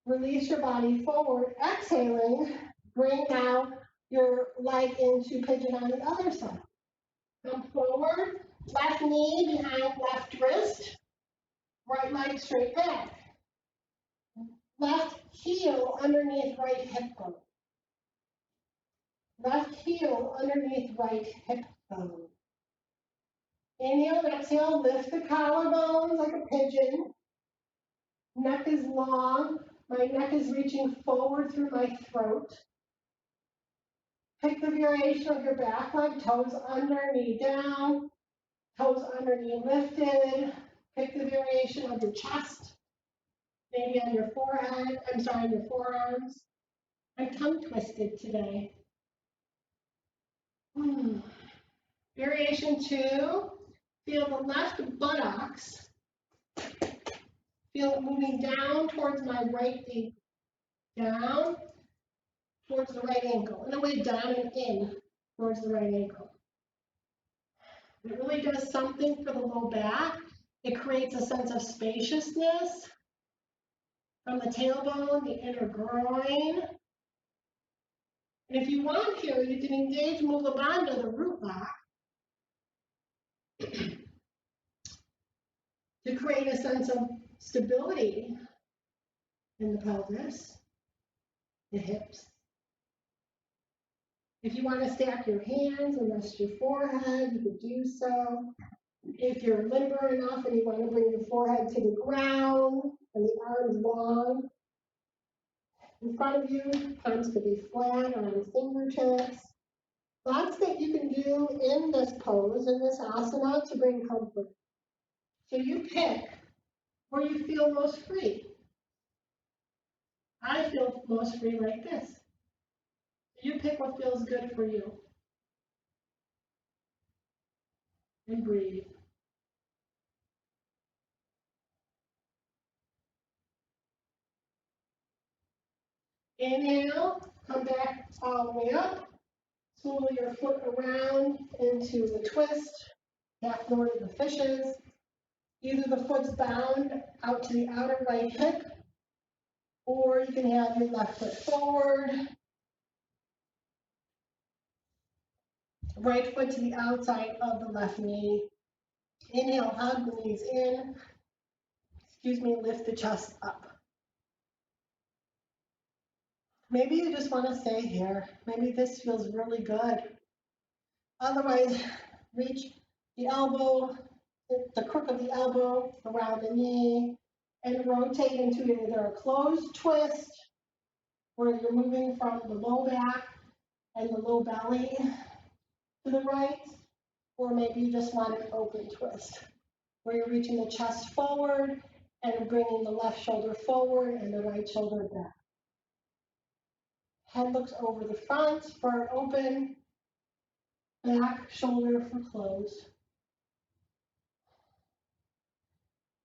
Release your body forward, exhaling. Bring now your leg into pigeon on the other side. Come forward, left knee behind left wrist, right leg straight back. Left heel underneath right hip bone. Left heel underneath right hip bone. Inhale and exhale, lift the collarbones like a pigeon. Neck is long. My neck is reaching forward through my throat. Pick the variation of your back leg, toes under, knee down, toes under, knee lifted. Pick the variation of your chest, maybe on your forehead, on your forearms. I'm tongue twisted today. Variation 2, feel the left buttocks. Feel it moving down towards my right knee. Down towards the right ankle. In a way, down and in towards the right ankle. It really does something for the low back. It creates a sense of spaciousness from the tailbone, the inner groin. And if you want here, you can engage Mula Bandha, the root lock, to create a sense of stability in the pelvis, the hips. If you want to stack your hands and rest your forehead, you can do so. If you're limber enough and you want to bring your forehead to the ground and the arms long, in front of you, palms could be flat or on fingertips. Lots that you can do in this pose, in this asana, to bring comfort. So you pick where you feel most free. I feel most free like this. You pick what feels good for you. And breathe. Inhale, come back all the way up. Swivel your foot around into the twist, half Lord of the Fishes. Either the foot's bound out to the outer right hip, or you can have your left foot forward, Right foot to the outside of the left knee. Inhale, hug the knees in. Lift the chest up. Maybe you just want to stay here. Maybe this feels really good. Otherwise, reach the elbow, the crook of the elbow around the knee, and rotate into either a closed twist, where you're moving from the low back and the low belly to the right, or maybe you just want an open twist, where you're reaching the chest forward and bringing the left shoulder forward and the right shoulder back. Head looks over the front for an open, back shoulder for closed.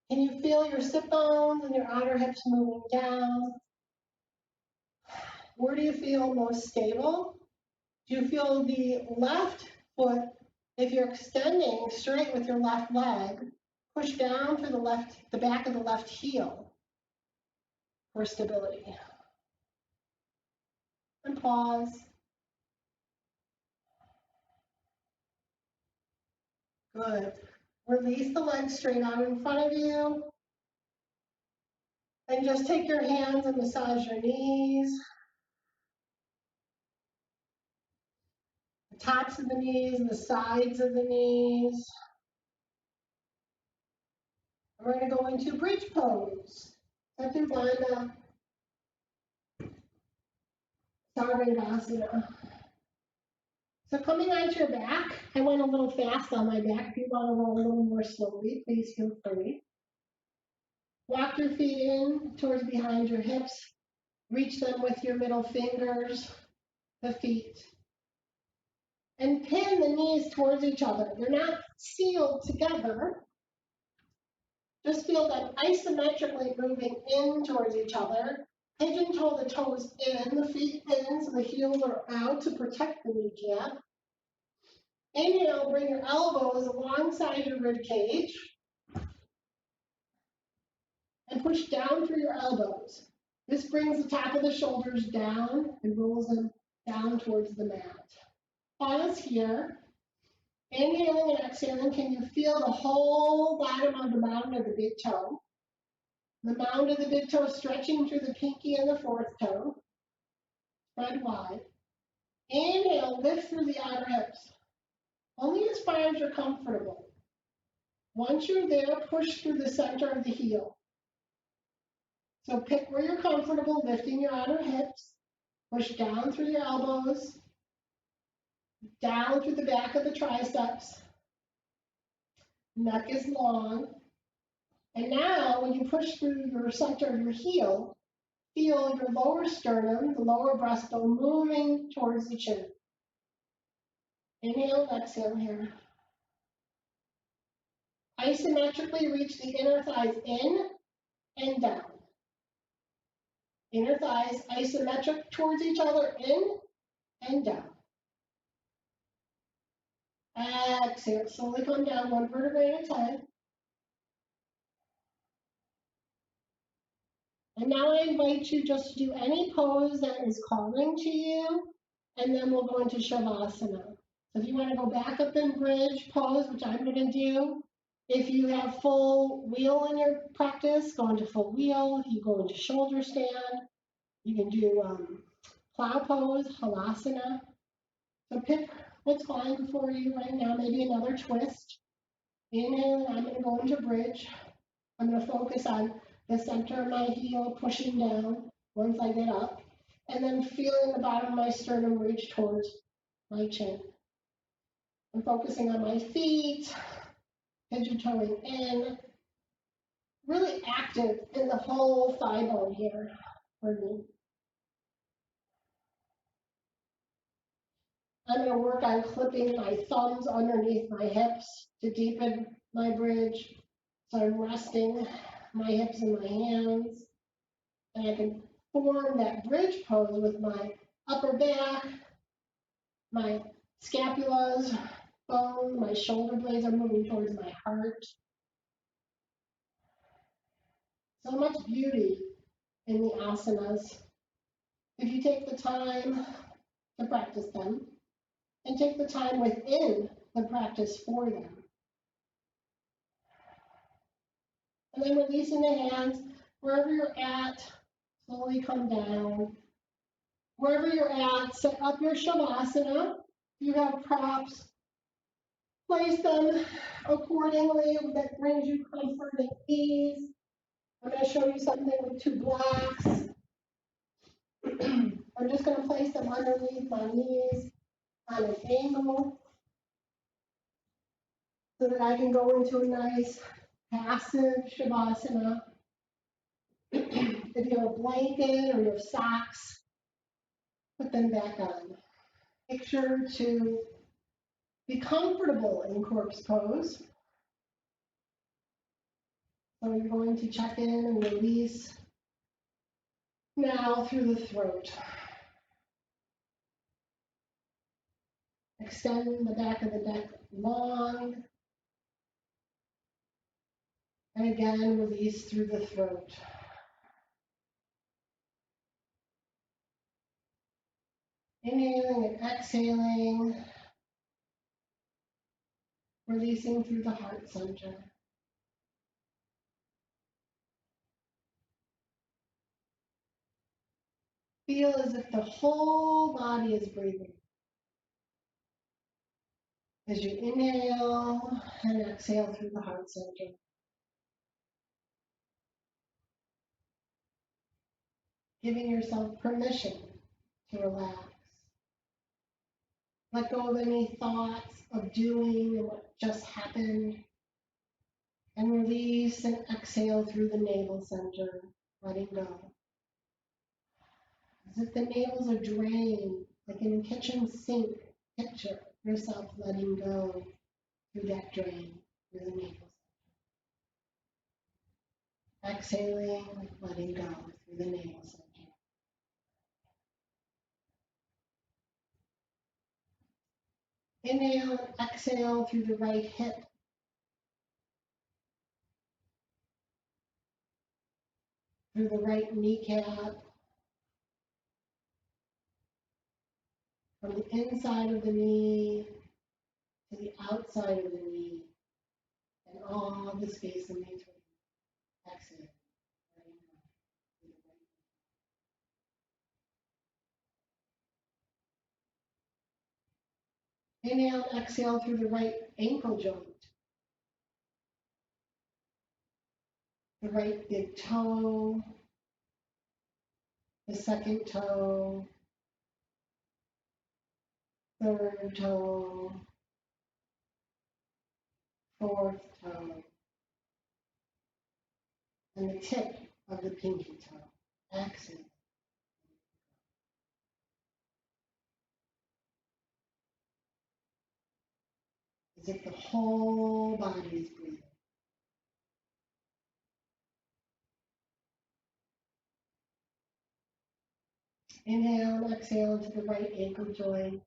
Can you feel your sit bones and your outer hips moving down? Where do you feel most stable? Do you feel the left foot, if you're extending straight with your left leg, push down through the back of the left heel for stability? And pause. Good. Release the legs straight out in front of you. And just take your hands and massage your knees. The tops of the knees and the sides of the knees. We're going to go into bridge pose. Shavasana, Shavasana. So coming onto your back, I went a little fast on my back. If you want to roll a little more slowly, please feel free. Walk your feet in towards behind your hips. Reach them with your middle fingers, the feet. And pin the knees towards each other. They're not sealed together. Just feel them isometrically moving in towards each other. Pigeon toe the toes in, the feet in, so the heels are out to protect the kneecap. Inhale, bring your elbows alongside your rib cage. And push down through your elbows. This brings the top of the shoulders down and rolls them down towards the mat. Pause here. Inhaling and exhaling, can you feel the whole bottom of the mound of the big toe? The mound of the big toe stretching through the pinky and the fourth toe. Spread wide. Inhale, lift through the outer hips. Only as far as you're comfortable. Once you're there, push through the center of the heel. So pick where you're comfortable, lifting your outer hips. Push down through your elbows. Down through the back of the triceps. Neck is long. And now, when you push through your center of your heel, feel your lower sternum, the lower breastbone, moving towards the chin. Inhale and exhale here. Isometrically reach the inner thighs in and down. Inner thighs isometric towards each other, in and down. Exhale, slowly come down one vertebrae at a time. And now I invite you just to do any pose that is calling to you, and then we'll go into Shavasana. So if you want to go back up in bridge pose, which I'm going to do, if you have full wheel in your practice, go into full wheel. If you go into shoulder stand, you can do plow pose, halasana. So pick what's fine for you right now, maybe another twist. Inhale, I'm going to go into bridge. I'm going to focus on the center of my heel pushing down once I get up, and then feeling the bottom of my sternum reach towards my chin. I'm focusing on my feet, pigeon toeing in, really active in the whole thigh bone here for me. I'm going to work on clipping my thumbs underneath my hips to deepen my bridge. So I'm resting my hips in my hands. And I can form that bridge pose with my upper back, my scapulas, bone, my shoulder blades are moving towards my heart. So much beauty in the asanas if you take the time to practice them. and take the time within the practice for them. And then releasing the hands, wherever you're at, slowly come down. Wherever you're at, set up your Shavasana. If you have props, place them accordingly that brings you comfort and ease. I'm going to show you something with 2 blocks. I'm just going to place them underneath my knees on an angle so that I can go into a nice passive Shavasana. If you have a blanket or you have socks, put them back on. Make sure to be comfortable in corpse pose. So you're going to check in and release now through the throat. Extend the back of the neck long. And again, release through the throat. Inhaling and exhaling. Releasing through the heart center. Feel as if the whole body is breathing. As you inhale and exhale through the heart center. Giving yourself permission to relax. Let go of any thoughts of doing and what just happened. And release and exhale through the navel center, letting go. As if the navels are drained, like in a kitchen sink, picture yourself letting go through that drain, through the navel center. Exhaling, letting go through the navel center. Inhale and exhale through the right hip. Through the right kneecap. From the inside of the knee to the outside of the knee. And all the space in between. Exhale. Inhale and exhale through the right ankle joint. The right big toe, the second toe, third toe, fourth toe, and the tip of the pinky toe. Exhale. As if the whole body is breathing. Inhale and exhale into the right ankle joint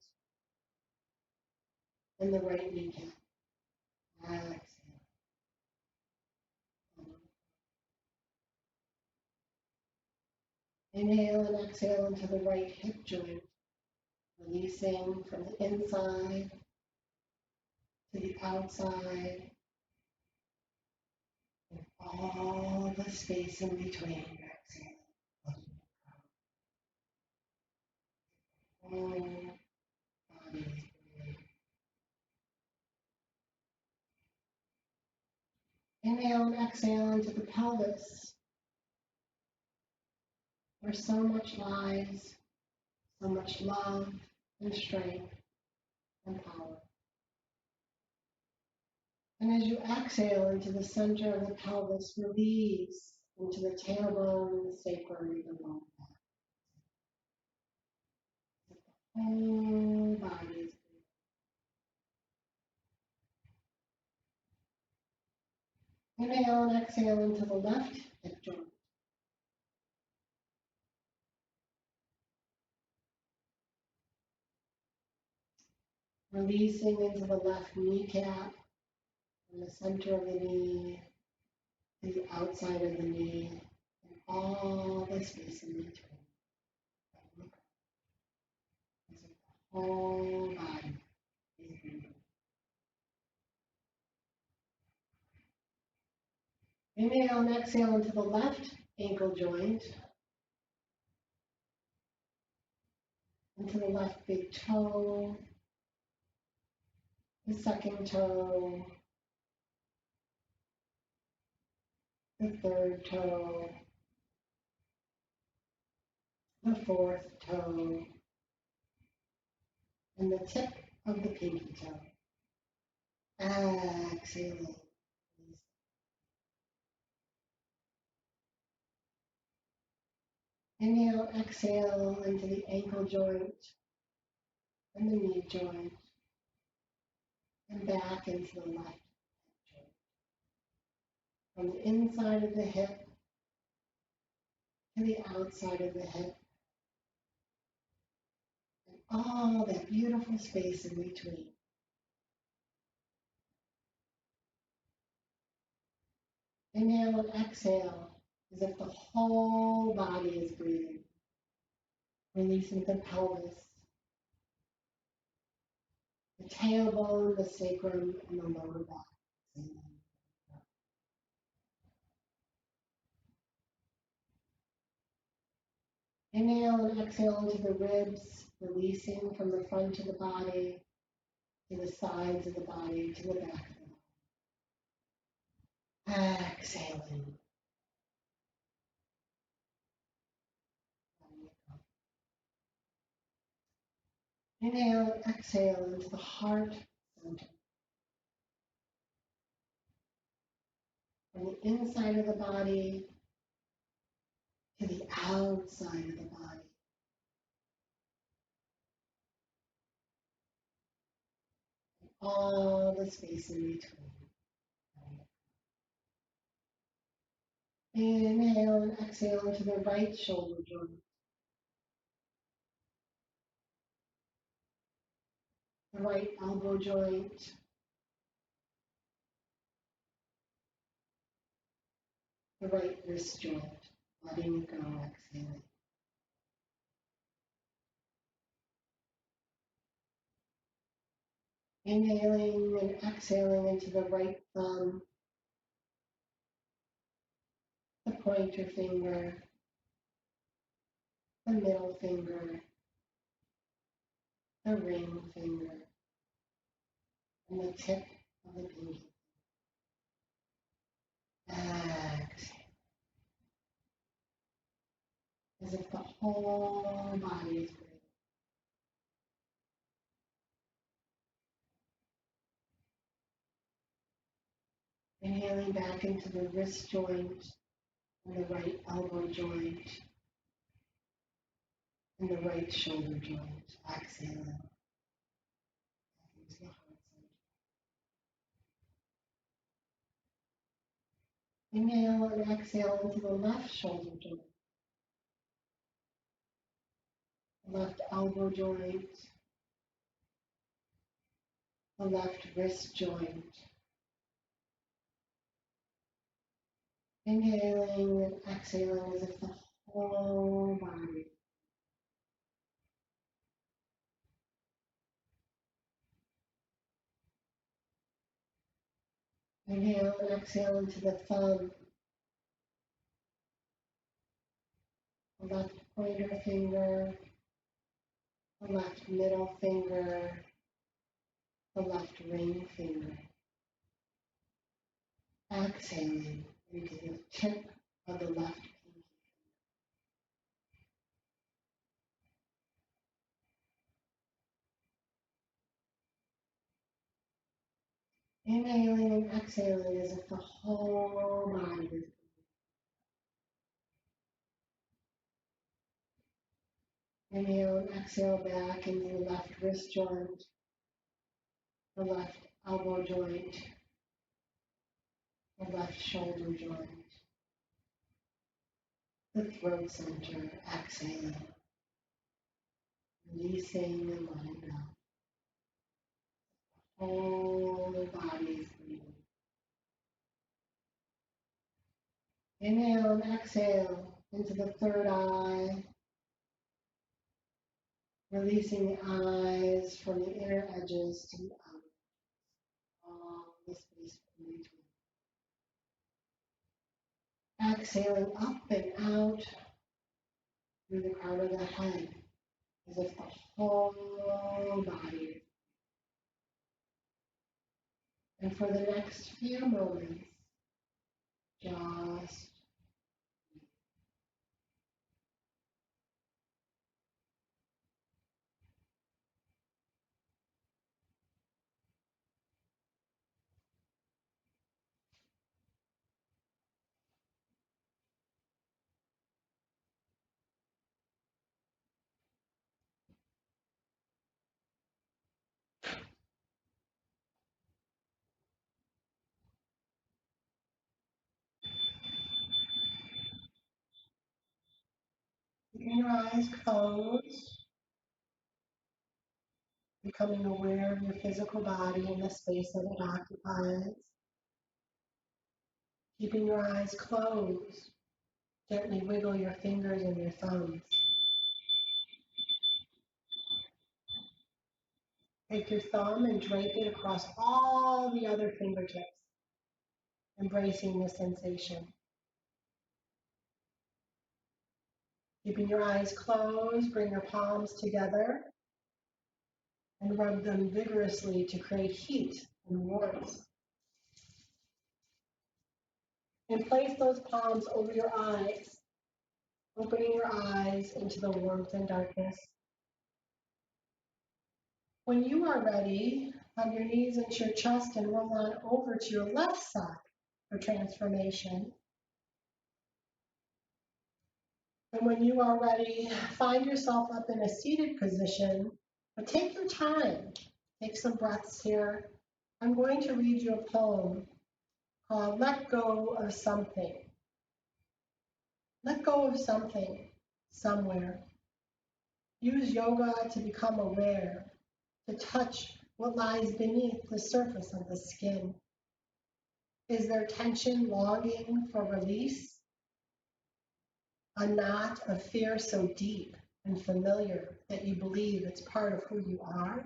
and the right kneecap. Exhale. Inhale and exhale into the right hip joint, releasing from the inside to the outside, and all the space in between. Exhale. Whole body is breathing. Inhale and exhale into the pelvis, where so much lies, so much love and strength and power. And as you exhale into the center of the pelvis, release into the tailbone and the sacrum of the lower back. The whole body is breathing. Inhale and exhale into the left hip joint. Releasing into the left kneecap, from the center of the knee to the outside of the knee, and all the space in between. The whole body. Inhale and exhale into the left ankle joint, into the left big toe, the second toe, the third toe, the fourth toe, and the tip of the pinky toe. Exhaling. Inhale, exhale into the ankle joint and the knee joint, and back into the left joint. From the inside of the hip to the outside of the hip, and all that beautiful space in between. Inhale and exhale as if the whole body is breathing, releasing the pelvis, the tailbone, the sacrum, and the lower back. Inhale and exhale into the ribs, releasing from the front of the body to the sides of the body to the back of the body. Exhaling. Inhale and exhale into the heart center. From the inside of the body to the outside of the body. All the space in between. Inhale and exhale into the right shoulder joint. The right elbow joint. The right wrist joint. Letting it go, exhaling. Inhaling and exhaling into the right thumb, the pointer finger, the middle finger, the ring finger, and the tip of the pinky. Exhale. As if the whole body is breathing. Inhaling back into the wrist joint and the right elbow joint and the right shoulder joint. Exhaling back into the heart center. Inhale and exhale into the left shoulder joint, the left elbow joint, the left wrist joint. Inhaling and exhaling as if the whole body. Inhale and exhale into the thumb, the left pointer finger, the left middle finger, the left ring finger. Exhaling into the tip of the left pinky. Inhaling and exhaling as if the whole body is. Inhale and exhale back into the left wrist joint, the left elbow joint, the left shoulder joint, the throat center. Exhaling, releasing and letting go. Whole body is breathing. Inhale and exhale into the third eye, releasing the eyes from the inner edges to the outer, all the space in between. Exhaling up and out through the crown of the head, as if the whole body. And for the next few moments, just keeping your eyes closed, becoming aware of your physical body and the space that it occupies. Keeping your eyes closed, gently wiggle your fingers and your thumbs. Take your thumb and drape it across all the other fingertips, embracing the sensation. Keeping your eyes closed, bring your palms together and rub them vigorously to create heat and warmth. And place those palms over your eyes, opening your eyes into the warmth and darkness. When you are ready, hug your knees into your chest and roll on over to your left side for transformation. And when you are ready, find yourself up in a seated position, but take your time. Take some breaths here. I'm going to read you a poem called Let Go of Something. Let go of something, somewhere. Use yoga to become aware, to touch what lies beneath the surface of the skin. Is there tension, longing for release? A knot of fear so deep and familiar that you believe it's part of who you are?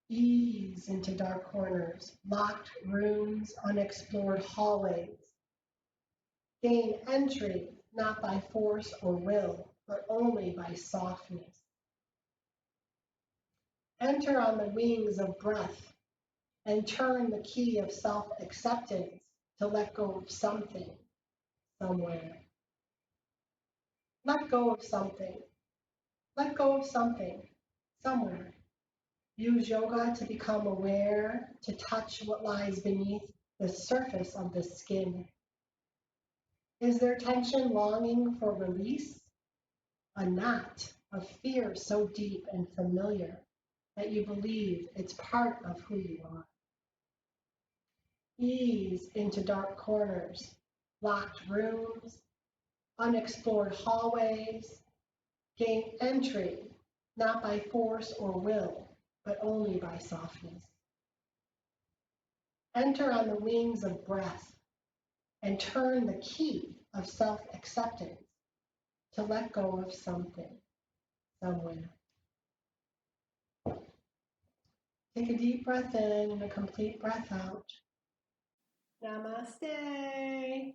Ease into dark corners, locked rooms, unexplored hallways. Gain entry not by force or will, but only by softness. Enter on the wings of breath and turn the key of self-acceptance to let go of something, somewhere. Let go of something. Let go of something, somewhere. Use yoga to become aware, to touch what lies beneath the surface of the skin. Is there tension, longing for release? A knot of fear so deep and familiar that you believe it's part of who you are. Ease into dark corners, locked rooms, unexplored hallways. Gain entry not by force or will, but only by softness. Enter on the wings of breath and turn the key of self-acceptance to let go of something, somewhere. Take a deep breath in and a complete breath out. Namaste.